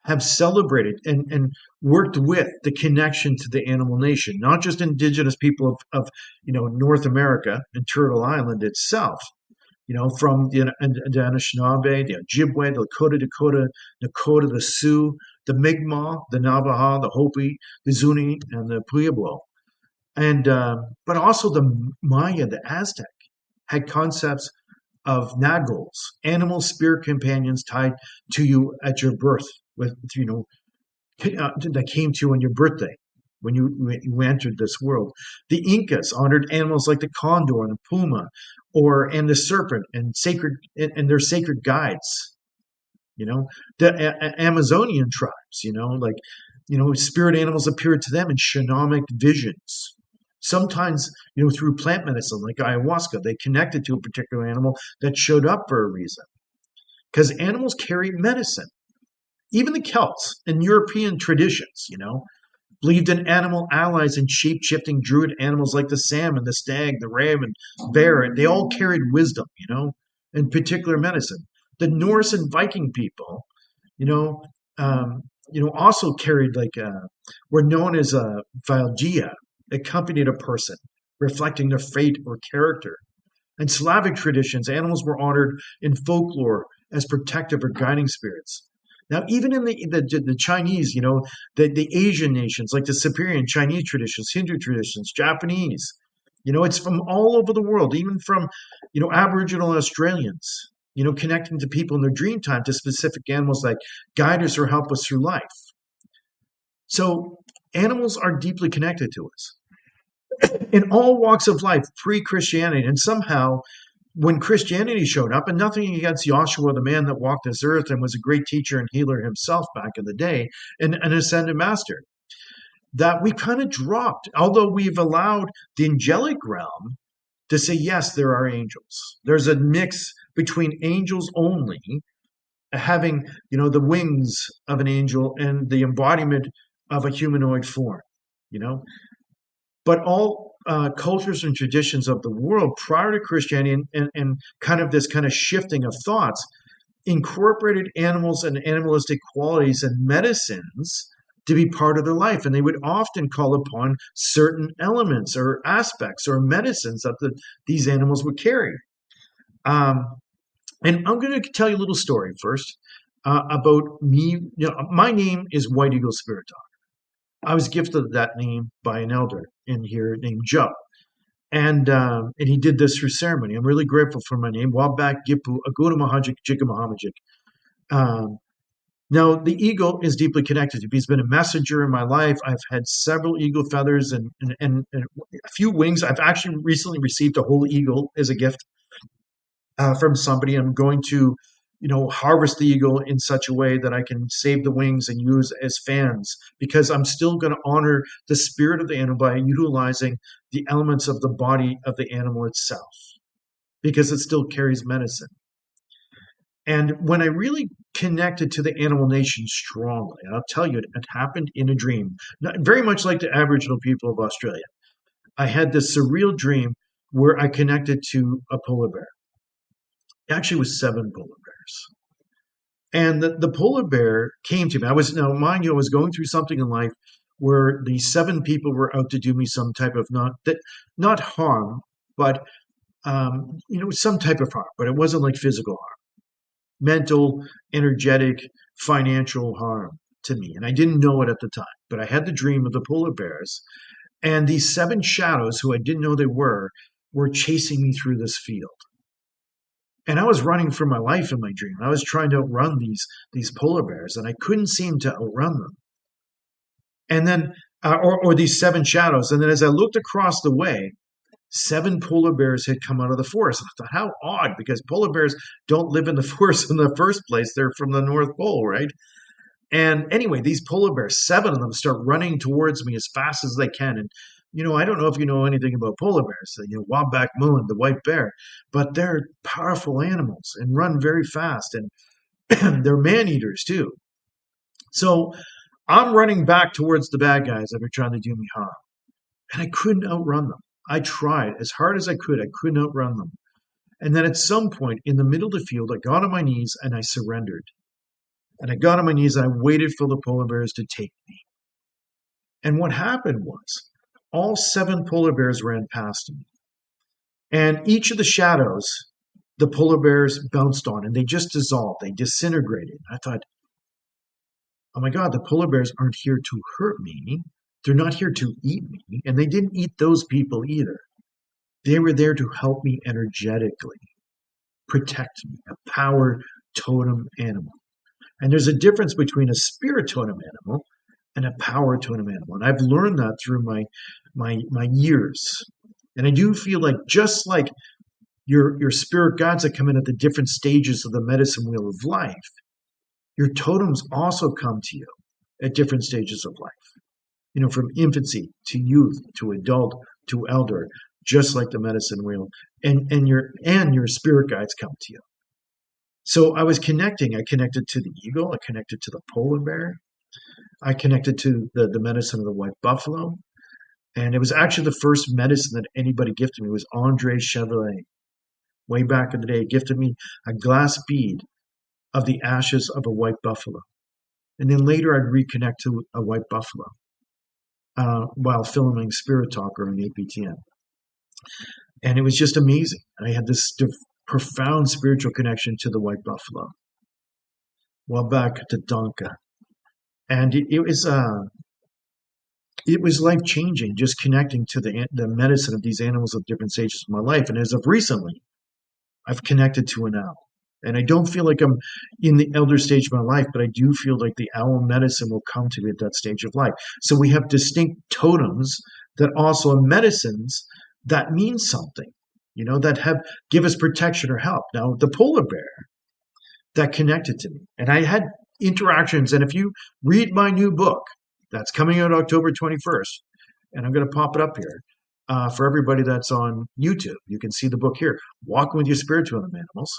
have celebrated and worked with the connection to the animal nation, not just indigenous people of North America and Turtle Island itself, from the Anishinaabe, the Ojibwe, the Nakota, the Sioux, the Mi'kmaq, the Navajo, the Hopi, the Zuni, and the Pueblo. And but also the Maya, the Aztec, had concepts of nagals, animal spirit companions tied to you at your birth, that came to you on your birthday when you entered this world. The Incas honored animals like the condor and the puma, and the serpent and their sacred guides. The Amazonian tribes. Spirit animals appeared to them in shamanic visions. Sometimes, through plant medicine like ayahuasca, they connected to a particular animal that showed up for a reason. Because animals carry medicine. Even the Celts and European traditions, believed in animal allies and shape-shifting druid animals like the salmon, the stag, the raven, bear, and they all carried wisdom, in particular medicine. The Norse and Viking people, you know, also carried were known as Valgia, accompanied a person, reflecting their fate or character. In Slavic traditions, animals were honored in folklore as protective or guiding spirits. Now, even in the Chinese, the Asian nations, like the Siberian Chinese traditions, Hindu traditions, Japanese, it's from all over the world, even from, Aboriginal Australians, connecting to people in their dream time to specific animals like guide us or help us through life. So animals are deeply connected to us in all walks of life pre-Christianity. And somehow, when Christianity showed up, and nothing against Joshua, the man that walked this earth and was a great teacher and healer himself back in the day, and an ascended master, that we kind of dropped, although we've allowed the angelic realm to say, yes, there are angels. There's a mix between angels only, having, the wings of an angel and the embodiment of a humanoid form, you know. But all cultures and traditions of the world prior to Christianity and kind of this kind of shifting of thoughts incorporated animals and animalistic qualities and medicines to be part of their life. And they would often call upon certain elements or aspects or medicines that these animals would carry. And I'm going to tell you a little story first about me. My name is White Eagle Spirit Talk. I was gifted that name by an elder in here named Joe. And he did this through ceremony. I'm really grateful for my name. Wabak Gipu Aguna Mahajik Jika. Now, the eagle is deeply connected to me. He's been a messenger in my life. I've had several eagle feathers and a few wings. I've actually recently received a whole eagle as a gift from somebody. I'm going to, harvest the eagle in such a way that I can save the wings and use as fans, because I'm still going to honor the spirit of the animal by utilizing the elements of the body of the animal itself, because it still carries medicine. And when I really connected to the animal nation strongly, and I'll tell you, it happened in a dream, very much like the Aboriginal people of Australia. I had this surreal dream where I connected to a polar bear. It actually was 7 polar bears. And the polar bear came to me. Mind you, I was going through something in life where the 7 people were out to do me some type of not harm, but some type of harm. But it wasn't like physical harm. Mental, energetic, financial harm to me. And I didn't know it at the time, but I had the dream of the polar bears. And these 7 shadows, who I didn't know they were chasing me through this field. And I was running for my life in my dream. I was trying to outrun these polar bears, and I couldn't seem to outrun them. And then, or these 7 shadows. And then as I looked across the way, 7 polar bears had come out of the forest. I thought, how odd, because polar bears don't live in the forest in the first place. They're from the North Pole, right? And anyway, these polar bears, 7 of them, start running towards me as fast as they can. And, I don't know if you know anything about polar bears, Wabak Moon, the white bear, but they're powerful animals and run very fast. And they're man-eaters too. So I'm running back towards the bad guys that are trying to do me harm. And I couldn't outrun them. I tried as hard as I couldn't outrun them. And then at some point in the middle of the field, I got on my knees and I surrendered. And I got on my knees and I waited for the polar bears to take me. And what happened was all 7 polar bears ran past me. And each of the shadows, the polar bears bounced on, and they just dissolved. They disintegrated. I thought, oh my God, the polar bears aren't here to hurt me. They're not here to eat me. And they didn't eat those people either. They were there to help me energetically, protect me, a power totem animal. And there's a difference between a spirit totem animal and a power totem animal. And I've learned that through my years. And I do feel like, just like your spirit guides that come in at the different stages of the medicine wheel of life, your totems also come to you at different stages of life. From infancy to youth to adult to elder, just like the medicine wheel, and your spirit guides come to you. So I was connecting. I connected to the eagle. I connected to the polar bear. I connected to the medicine of the white buffalo. And it was actually the first medicine that anybody gifted me. It was Andre Chevalier. Way back in the day, he gifted me a glass bead of the ashes of a white buffalo. And then later I'd reconnect to a white buffalo while filming Spirit Talker on APTN. And it was just amazing. I had this profound spiritual connection to the white buffalo. Well, back to Donka. And it was life changing, just connecting to the medicine of these animals of different stages of my life. And as of recently, I've connected to an owl. And I don't feel like I'm in the elder stage of my life, but I do feel like the owl medicine will come to me at that stage of life. So we have distinct totems that also are medicines that mean something, that give us protection or help. Now, the polar bear that connected to me, and I had interactions. And if you read my new book, that's coming out October 21st, and I'm going to pop it up here for everybody that's on YouTube. You can see the book here, Walking with Your Spirit Totem Animals.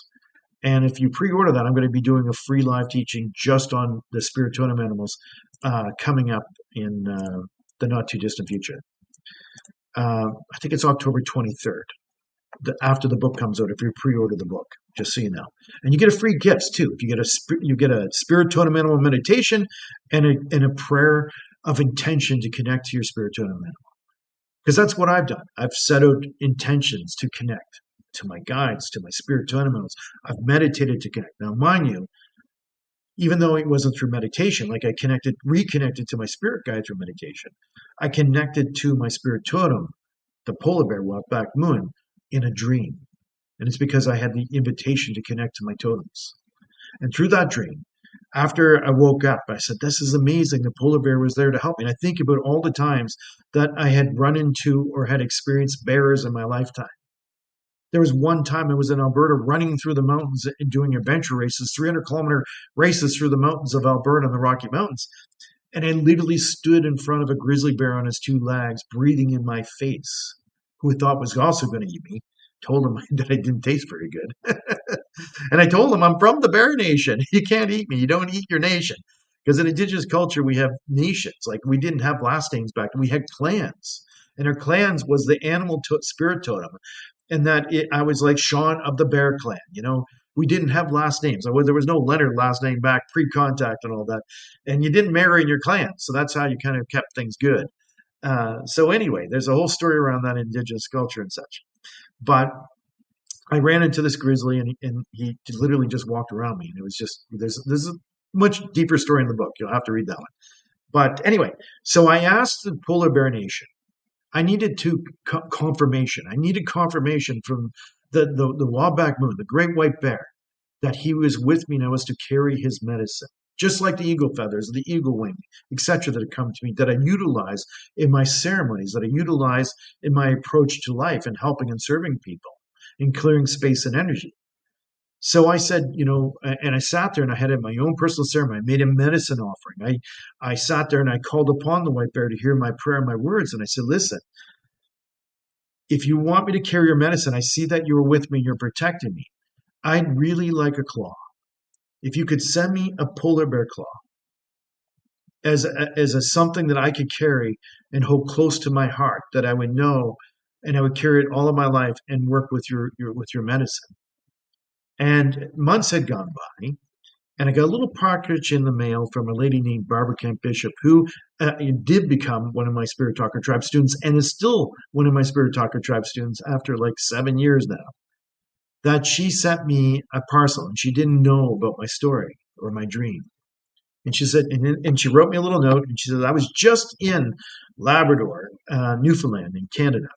And if you pre-order that, I'm going to be doing a free live teaching just on the spirit totem animals coming up in the not too distant future. I think it's October 23rd, after the book comes out. If you pre-order the book, just so you know, and you get a free gifts too. If you get a spirit totem animal meditation and a prayer of intention to connect to your spirit totem animal, because that's what I've done. I've set out intentions to connect to my guides, to my spirit animals. I've meditated to connect. Now, mind you, even though it wasn't through meditation, like I reconnected to my spirit guide through meditation, I connected to my spirit totem, the polar bear, back moon, in a dream. And it's because I had the invitation to connect to my totems. And through that dream, after I woke up, I said, this is amazing. The polar bear was there to help me. And I think about all the times that I had run into or had experienced bears in my lifetime. There was one time I was in Alberta running through the mountains and doing adventure races, 300-kilometer races through the mountains of Alberta and the Rocky Mountains. And I literally stood in front of a grizzly bear on his two legs, breathing in my face, who I thought was also going to eat me. Told him that I didn't taste very good. And I told him, I'm from the Bear Nation. You can't eat me. You don't eat your nation. Because in indigenous culture, we have nations. Like, we didn't have last names back then. We had clans. And our clans was the animal spirit totem. And that I was like Sean of the Bear Clan. We didn't have last names. There was no Leonard last name back pre-contact and all that. And you didn't marry in your clan. So that's how you kind of kept things good. So anyway, there's a whole story around that indigenous culture and such. But I ran into this grizzly, and he literally just walked around me. And it was just, there's a much deeper story in the book. You'll have to read that one. But anyway, so I asked the Polar Bear Nation, I needed confirmation. I needed confirmation from the Wabak Moon, the great white bear, that he was with me and I was to carry his medicine. Just like the eagle feathers, the eagle wing, etc., that have come to me, that I utilize in my ceremonies, that I utilize in my approach to life and helping and serving people, and clearing space and energy. So I said, and I sat there and I had my own personal ceremony. I made a medicine offering. I sat there and I called upon the white bear to hear my prayer and my words. And I said, listen, if you want me to carry your medicine, I see that you're with me, you're protecting me. I'd really like a claw. If you could send me a polar bear claw as a something that I could carry and hold close to my heart, that I would know, and I would carry it all of my life and work with your medicine. And months had gone by, and I got a little package in the mail from a lady named Barbara Kemp Bishop, who did become one of my Spirit Talker Tribe students and is still one of my Spirit Talker Tribe students after like 7 years now. That she sent me a parcel, and she didn't know about my story or my dream. And she said, and she wrote me a little note, and she said, I was just in Labrador, Newfoundland in Canada.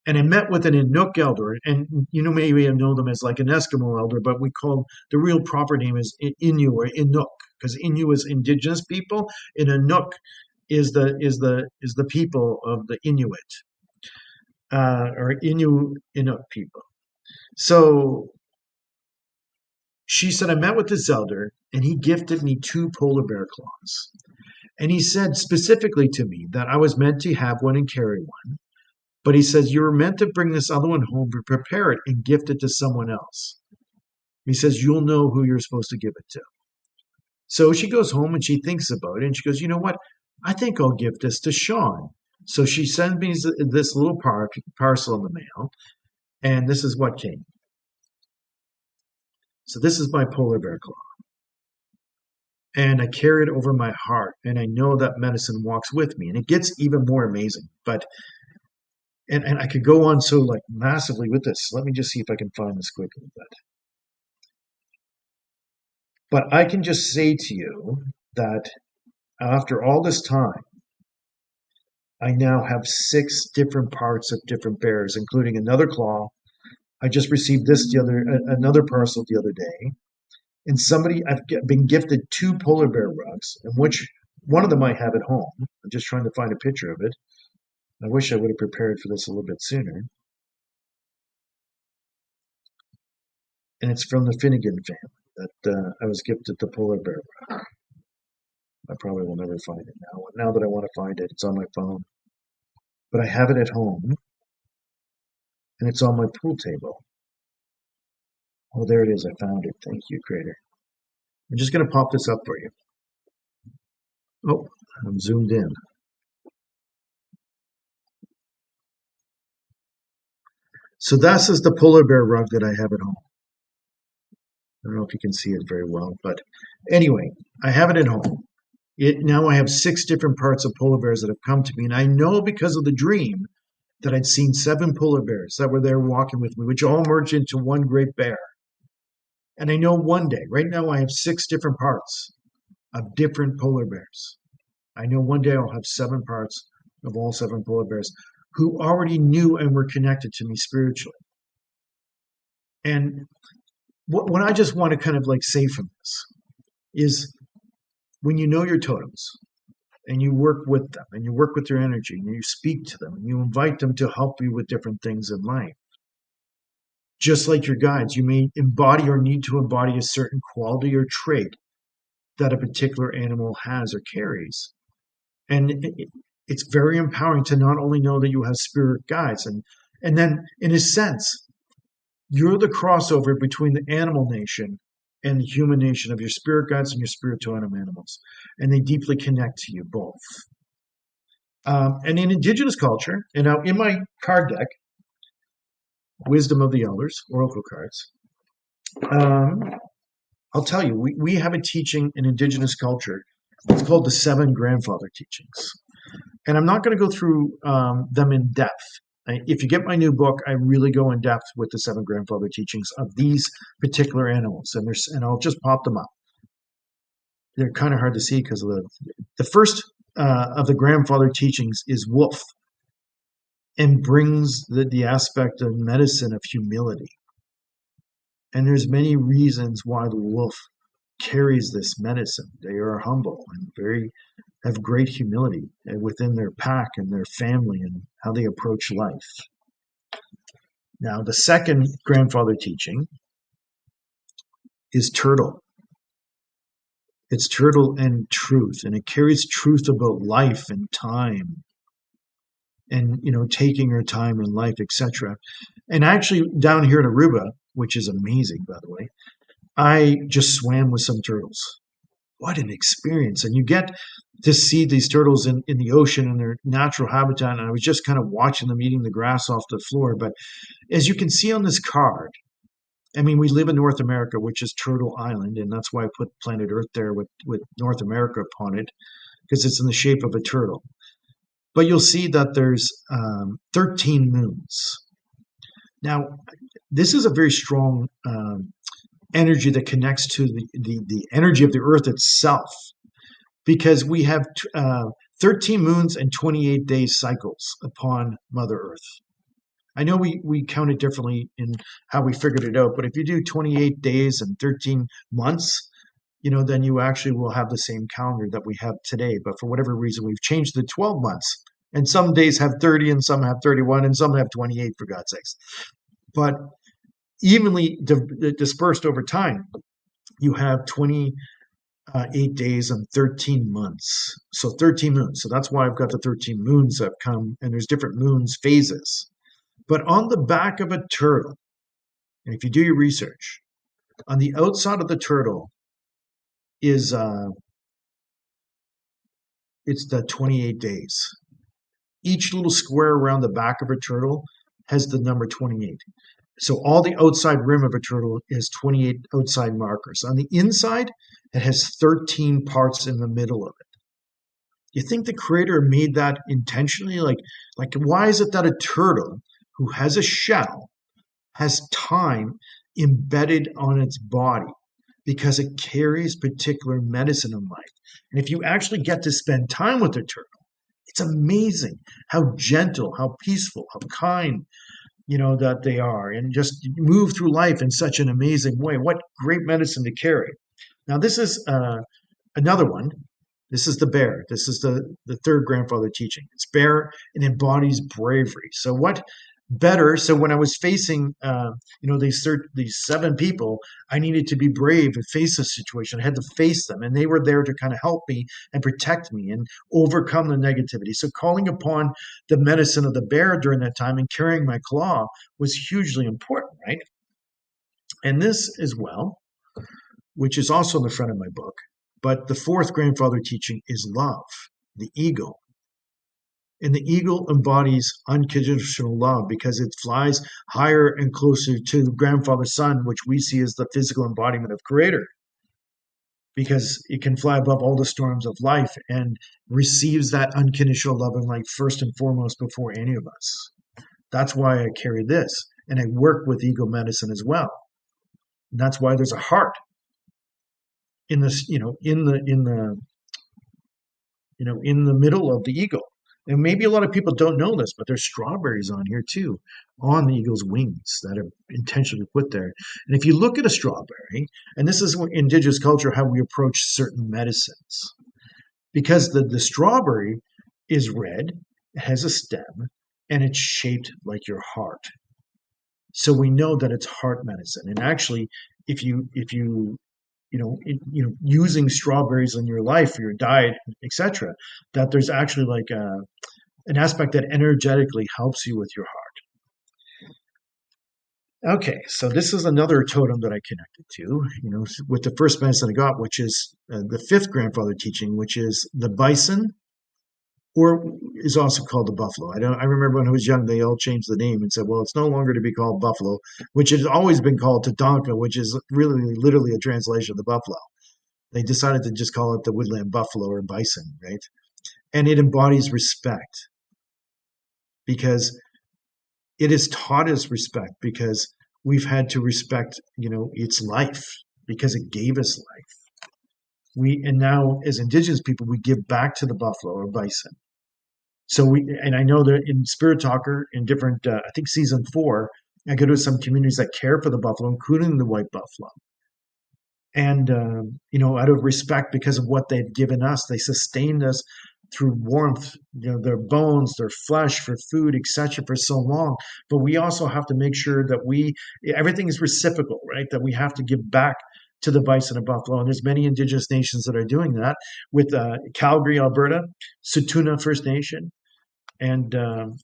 And I met with an Inuk elder, and maybe you know them as like an Eskimo elder, but we call the real proper name is Innu or Inuk, because Innu is indigenous people, and Inuk is the people of the Inuit, or Inuk people. So she said, I met with this elder, and he gifted me 2 polar bear claws. And he said specifically to me that I was meant to have one and carry one. But he says, you were meant to bring this other one home to prepare it and gift it to someone else. He says, you'll know who you're supposed to give it to. So she goes home and she thinks about it and she goes, you know what? I think I'll give this to Sean. So she sends me this little parcel in the mail, and this is what came. So this is my polar bear claw. And I carry it over my heart, and I know that medicine walks with me. And it gets even more amazing. But and I could go on so like massively with this. Let me just see if I can find this quickly. But I can just say to you that after all this time, I now have 6 different parts of different bears, including another claw. I just received another parcel the other day, and been gifted 2 polar bear rugs, and which one of them I have at home. I'm just trying to find a picture of it. I wish I would have prepared for this a little bit sooner. And it's from the Finnegan family that I was gifted the polar bear rug. I probably will never find it now. Now that I want to find it, it's on my phone. But I have it at home, and it's on my pool table. Oh, there it is. I found it. Thank you, Creator. I'm just going to pop this up for you. Oh, I'm zoomed in. So this is the polar bear rug that I have at home. I don't know if you can see it very well, but anyway, I have it at home. Now I have 6 different parts of polar bears that have come to me, and I know because of the dream that I'd seen 7 polar bears that were there walking with me, which all merged into one great bear. And I know one day, right now I have 6 different parts of different polar bears. I know one day I'll have 7 parts of all 7 polar bears who already knew and were connected to me spiritually. And what I just want to kind of like say from this is when you know your totems and you work with them and you work with their energy and you speak to them and you invite them to help you with different things in life, just like your guides, you may embody or need to embody a certain quality or trait that a particular animal has or carries. And it's very empowering to not only know that you have spirit guides, and then in a sense, you're the crossover between the animal nation and the human nation of your spirit guides and your spiritual animals. And they deeply connect to you both. And in indigenous culture, and now in my card deck, Wisdom of the Elders, Oracle cards, I'll tell you, we have a teaching in indigenous culture. It's called the 7 grandfather teachings. And I'm not going to go through them in depth. If you get my new book, I really go in depth with the 7 grandfather teachings of these particular animals. And I'll just pop them up. They're kind of hard to see because of the first of the grandfather teachings is wolf, and brings the aspect of medicine of humility. And there's many reasons why the wolf carries this medicine. They are humble and have great humility within their pack and their family and how they approach life. Now, the second grandfather teaching is turtle. It's turtle and truth, and it carries truth about life and time and, taking your time in life, etc. And actually down here in Aruba, which is amazing, by the way, I just swam with some turtles. What an experience. And you get to see these turtles in the ocean in their natural habitat. And I was just kind of watching them eating the grass off the floor. But as you can see on this card, I mean, we live in North America, which is Turtle Island. And that's why I put planet Earth there with North America upon it, because it's in the shape of a turtle. But you'll see that there's 13 moons. Now, this is a very strong energy that connects to the energy of the earth itself, because we have 13 moons and 28 days cycles upon Mother Earth. I know we count it differently in how we figured it out, but if you do 28 days and 13 months, then you actually will have the same calendar that we have today. But for whatever reason, we've changed the 12 months. And some days have 30 and some have 31 and some have 28, for God's sakes. But evenly dispersed over time, you have 28 days and 13 months. So 13 moons. So that's why I've got the 13 moons that have come, and there's different moons phases. But on the back of a turtle, and if you do your research, on the outside of the turtle is it's the 28 days. Each little square around the back of a turtle has the number 28. So all the outside rim of a turtle is 28 outside markers. On the inside, it has 13 parts in the middle of it. You think the creator made that intentionally? Like why is it that a turtle who has a shell has time embedded on its body? Because it carries particular medicine in life. And if you actually get to spend time with a turtle, it's amazing how gentle, how peaceful, how kind, that they are, and just move through life in such an amazing way. What great medicine to carry. Now, this is another one. This is the bear. This is the third grandfather teaching. It's bear and embodies bravery. So what better? So when I was facing, these seven people, I needed to be brave and face a situation. I had to face them, and they were there to kind of help me and protect me and overcome the negativity. So calling upon the medicine of the bear during that time and carrying my claw was hugely important, right? And this as well, which is also in the front of my book. But the fourth grandfather teaching is love, the eagle. And the eagle embodies unconditional love because it flies higher and closer to the grandfather sun, which we see as the physical embodiment of creator, because it can fly above all the storms of life and receives that unconditional love and light first and foremost before any of us. That's why I carry this. And I work with eagle medicine as well. And that's why there's a heart in this, in the middle of the eagle. And maybe a lot of people don't know this, but there's strawberries on here too, on the eagle's wings that are intentionally put there. And if you look at a strawberry, and this is indigenous culture, how we approach certain medicines, because the strawberry is red, it has a stem, and it's shaped like your heart. So we know that it's heart medicine. And actually, if you using strawberries in your life for your diet, etc., that there's actually like an aspect that energetically helps you with your heart. Okay, so this is another totem that I connected to, with the first medicine I got, which is the fifth grandfather teaching, which is the bison, or is also called the buffalo. I remember when I was young, they all changed the name and said, well, it's no longer to be called buffalo, which has always been called tatanka, which is really literally a translation of the buffalo. They decided to just call it the woodland buffalo or bison, right? And it embodies respect because it has taught us respect because we've had to respect, its life because it gave us life. And now as indigenous people, we give back to the buffalo or bison. So and I know that in Spirit Talker, in different, I think season 4, I go to some communities that care for the buffalo, including the white buffalo. And, out of respect because of what they've given us, they sustained us through warmth, their bones, their flesh for food, etc., for so long. But we also have to make sure that everything is reciprocal, right? That we have to give back to the bison and buffalo. And there's many indigenous nations that are doing that with Calgary, Alberta, Situna First Nation, and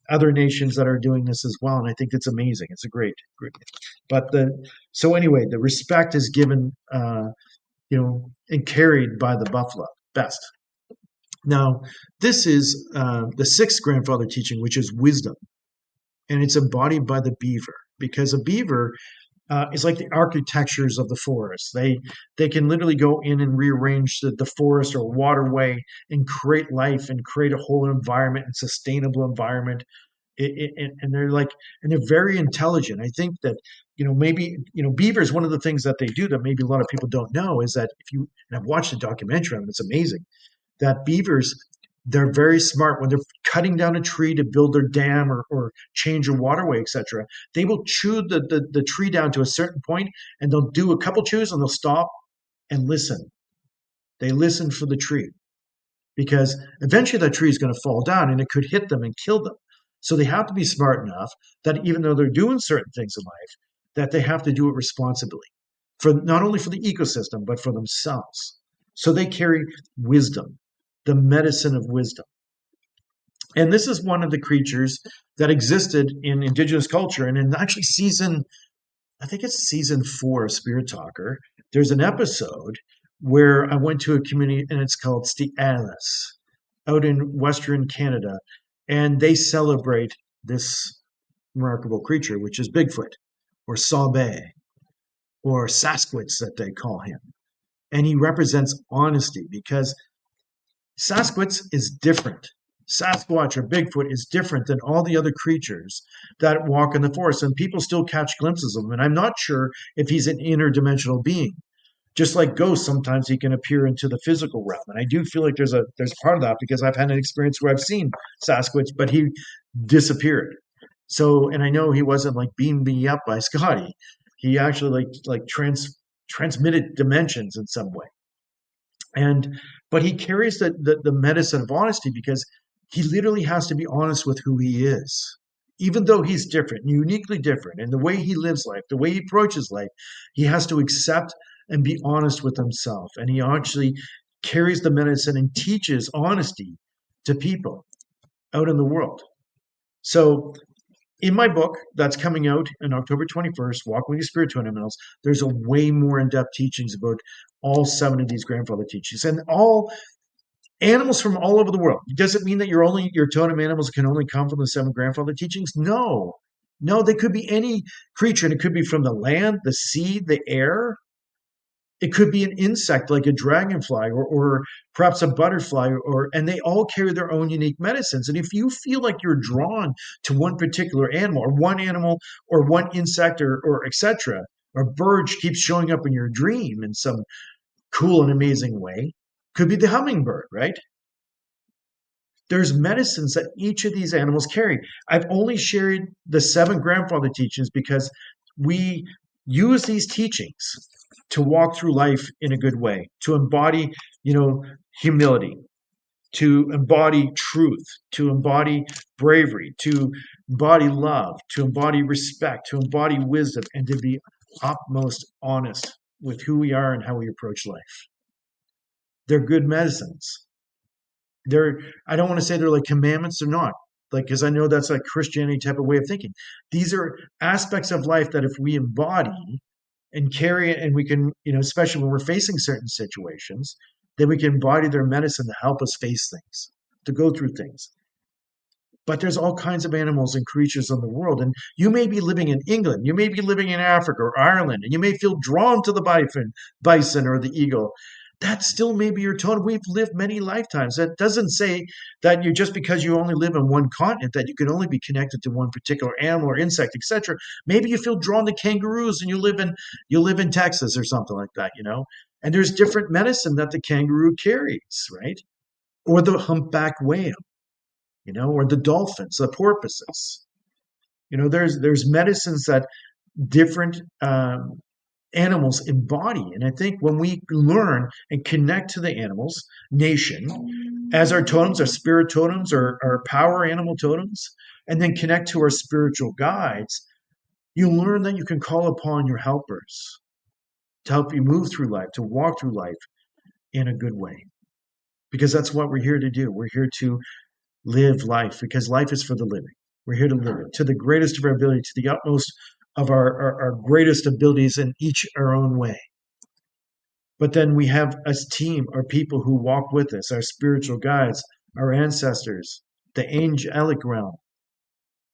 other nations that are doing this as well. And I think it's amazing. It's a great. But so anyway, the respect is given, and carried by the buffalo best. Now, this is the sixth grandfather teaching, which is wisdom, and it's embodied by the beaver because a beaver is like the architectures of the forest. They can literally go in and rearrange the forest or waterway and create life and create a whole environment and sustainable environment. And they're very intelligent. I think that maybe beavers. One of the things that they do that maybe a lot of people don't know is that and I've watched a documentary on it, it's amazing that beavers, they're very smart when they're cutting down a tree to build their dam or change a waterway, etc. They will chew the tree down to a certain point, and they'll do a couple chews and they'll stop and listen. They listen for the tree because eventually that tree is going to fall down and it could hit them and kill them. So they have to be smart enough that even though they're doing certain things in life, that they have to do it responsibly for not only for the ecosystem, but for themselves. So they carry wisdom, the medicine of wisdom. And this is one of the creatures that existed in indigenous culture. And in actually I think it's season 4 of Spirit Talker, there's an episode where I went to a community and it's called Stialis out in Western Canada. And they celebrate this remarkable creature, which is Bigfoot or Sabe or Sasquatch that they call him. And he represents honesty because Sasquatch is different. Sasquatch or Bigfoot is different than all the other creatures that walk in the forest, and people still catch glimpses of him. And I'm not sure if he's an interdimensional being. Just like ghosts, sometimes he can appear into the physical realm, and I do feel like there's part of that because I've had an experience where I've seen Sasquatch, but he disappeared. So, and I know he wasn't like beamed me up by Scotty. He actually transmitted dimensions in some way. And but he carries the medicine of honesty because he literally has to be honest with who he is. Even though he's different, uniquely different, and the way he lives life, the way he approaches life, he has to accept and be honest with himself. And he actually carries the medicine and teaches honesty to people out in the world. So in my book that's coming out on October 21st, Walk with Your Spiritual Animals, there's a way more in-depth teachings about all 7 of these grandfather teachings and all animals from all over the world. Does it mean that your totem animals can only come from the 7 grandfather teachings? No. No, they could be any creature, and it could be from the land, the sea, the air. It could be an insect like a dragonfly or perhaps a butterfly, and they all carry their own unique medicines. And if you feel like you're drawn to one particular animal or one insect or etc., or bird keeps showing up in your dream in some cool and amazing way, could be the hummingbird, right? There's medicines that each of these animals carry. I've only shared the 7 grandfather teachings because we use these teachings to walk through life in a good way, to embody, humility, to embody truth, to embody bravery, to embody love, to embody respect, to embody wisdom, and to be utmost honest with who we are and how we approach life. They're good medicines. I don't want to say they're like commandments. They're not. Like, because I know that's like Christianity type of way of thinking. These are aspects of life that if we embody and carry it, and we can, especially when we're facing certain situations, then we can embody their medicine to help us face things, to go through things. But there's all kinds of animals and creatures in the world. And you may be living in England, you may be living in Africa or Ireland, and you may feel drawn to the bison or the eagle. That still may be your totem. We've lived many lifetimes. That doesn't say that just because you only live in one continent that you can only be connected to one particular animal or insect, etc. Maybe you feel drawn to kangaroos and you live in Texas or something like that, And there's different medicine that the kangaroo carries, right? Or the humpback whale, or the dolphins, the porpoises. There's medicines that different animals embody. And I think when we learn and connect to the animals nation as our totems, our spirit totems, our power animal totems, and then connect to our spiritual guides, you learn that you can call upon your helpers to help you move through life, to walk through life in a good way. Because that's what we're here to do. We're here to live life because life is for the living. We're here to live it to the greatest of our ability, to the utmost of our greatest abilities in each our own way. But then we have a team or people who walk with us, our spiritual guides, our ancestors, the angelic realm,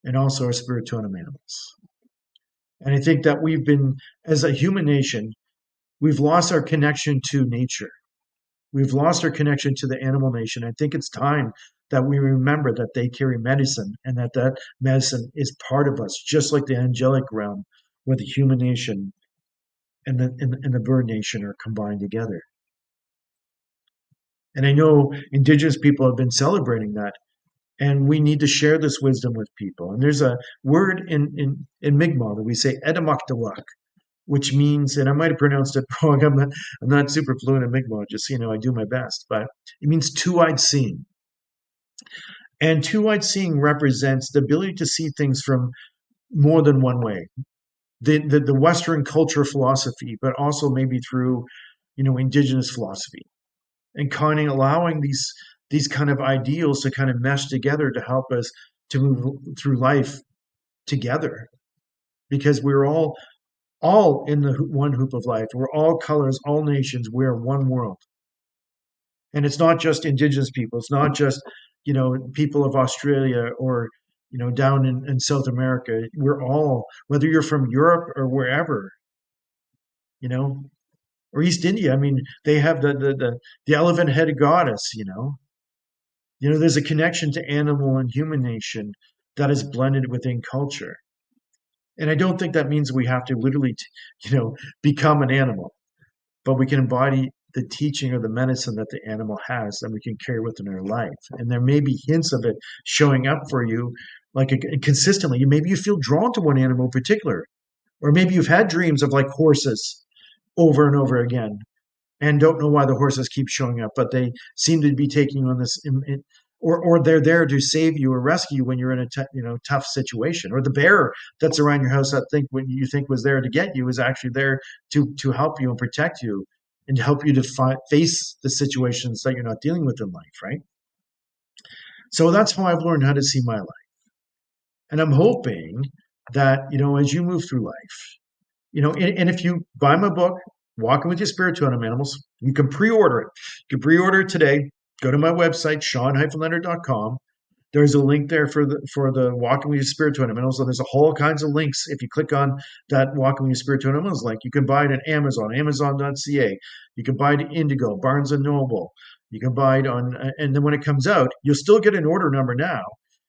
and also our spirit totem animals. And I think that as a human nation, we've lost our connection to nature. We've lost our connection to the animal nation. I think it's time that we remember that they carry medicine and that medicine is part of us, just like the angelic realm, where the human nation and the bird nation are combined together. And I know indigenous people have been celebrating that, and we need to share this wisdom with people. And there's a word in Mi'kmaq that we say "edamuktawak," which means, and I might have pronounced it wrong. I'm not super fluent in Mi'kmaq, just I do my best, but it means two-eyed seeing. And two-eyed seeing represents the ability to see things from more than one way. The Western culture philosophy, but also maybe through, indigenous philosophy, and kind of allowing these kind of ideals to kind of mesh together to help us to move through life together, because we're all all in the one hoop of life. We're all colors, all nations. We're one world. And it's not just indigenous people. It's not just, people of Australia or, down in South America. We're all, whether you're from Europe or wherever, you know, or East India. I mean, they have the elephant-headed goddess, there's a connection to animal and human nation that is blended within culture. And I don't think that means we have to literally, become an animal, but we can embody the teaching or the medicine that the animal has that we can carry within our life. And there may be hints of it showing up for you, like consistently. Maybe you feel drawn to one animal in particular, or maybe you've had dreams of like horses over and over again and don't know why the horses keep showing up, but they seem to be taking on this, or they're there to save you or rescue you when you're in a tough situation. Or the bear that's around your house that think what you think was there to get you is actually there to help you and protect you and to help you to face the situations that you're not dealing with in life, right? So that's how I've learned how to see my life, and I'm hoping that as you move through life, and if you buy my book, Walking with Your Spirit Totem Animals, you can pre-order it. You can pre-order it today. Go to my website, sean-leonard.com. There's a link there for the Walking with Your Spirit Totem Animals, and there's a whole kinds of links. If you click on that Walking with Your Spirit Totem Animals link, you can buy it on Amazon, Amazon.ca. You can buy it at Indigo, Barnes and Noble. You can buy it on, and then when it comes out, you'll still get an order number now,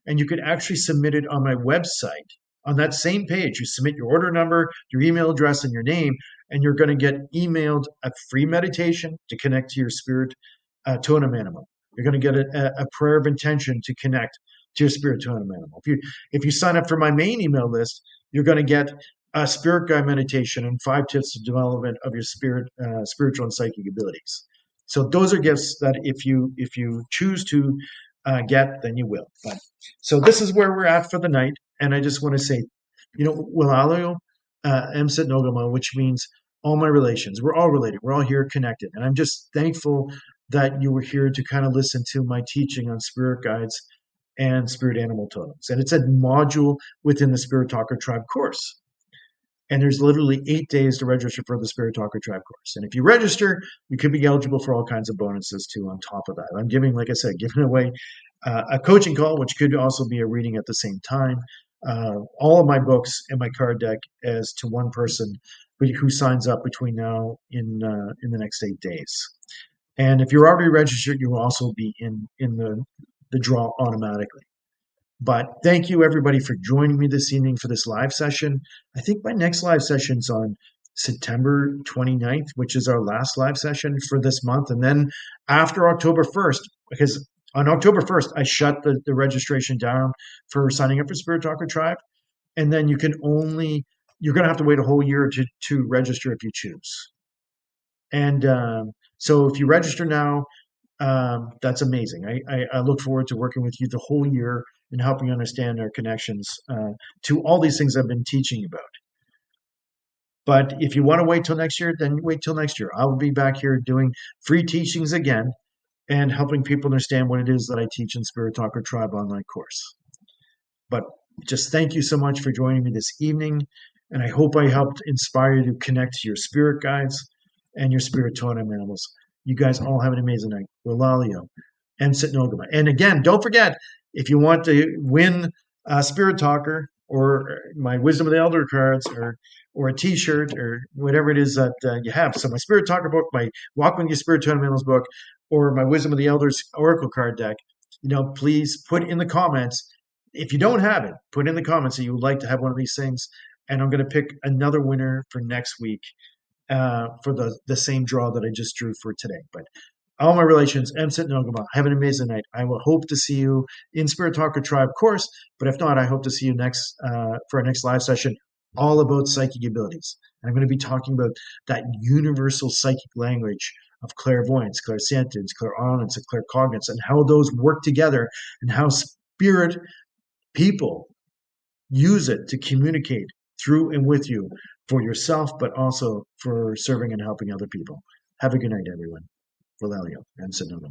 and you can actually submit it on my website. On that same page, you submit your order number, your email address, and your name, and you're going to get emailed a free meditation to connect to your spirit totem animal. You're going to get a prayer of intention to connect to your spirit totem animal. If you sign up for my main email list, you're going to get a spirit guide meditation and 5 tips of development of your spiritual and psychic abilities. So those are gifts that if you choose to get, then you will. So this is where we're at for the night, and I just want to say, Wilalio Emsit Nogama, which means all my relations. We're all related. We're all here connected, and I'm just thankful that you were here to kind of listen to my teaching on spirit guides and spirit animal totems. And it's a module within the Spirit Talker Tribe course. And there's literally 8 days to register for the Spirit Talker Tribe course. And if you register, you could be eligible for all kinds of bonuses too on top of that. I'm giving, like I said, giving away a coaching call, which could also be a reading at the same time. All of my books and my card deck as to one person who signs up between now in the next 8 days. And if you're already registered, you will also be in the draw automatically. But thank you, everybody, for joining me this evening for this live session. I think my next live session's on September 29th, which is our last live session for this month. And then after October 1st, because on October 1st, I shut the registration down for signing up for Spirit Talker Tribe. And then you're going to have to wait a whole year to register if you choose. And so if you register now, that's amazing. I look forward to working with you the whole year and helping you understand our connections to all these things I've been teaching about. But if you want to wait till next year, then wait till next year. I will be back here doing free teachings again and helping people understand what it is that I teach in Spirit Talker Tribe online course. But just thank you so much for joining me this evening. And I hope I helped inspire you to connect to your spirit guides and your spirit totem animals. You guys all have an amazing night. Wilalio, Emsit Nogama. And again, don't forget, if you want to win a Spirit Talker or my Wisdom of the Elder cards or a T-shirt or whatever it is that you have. So my Spirit Talker book, my Walk With Your Spirit Totem Animals book, or my Wisdom of the Elders Oracle card deck, please put in the comments. If you don't have it, put in the comments that you would like to have one of these things. And I'm going to pick another winner for next week for the same draw that I just drew for today. But all my relations, Emsit Nogama, have an amazing night. I will hope to see you in Spirit Talker Tribe course, but if not, I hope to see you next for our next live session, all about psychic abilities. And I'm going to be talking about that universal psychic language of clairvoyance, clairsentience, clairaudience, and claircognizance, and how those work together and how spirit people use it to communicate through and with you for yourself, but also for serving and helping other people. Have a good night, everyone. Wilalio and Sonoma.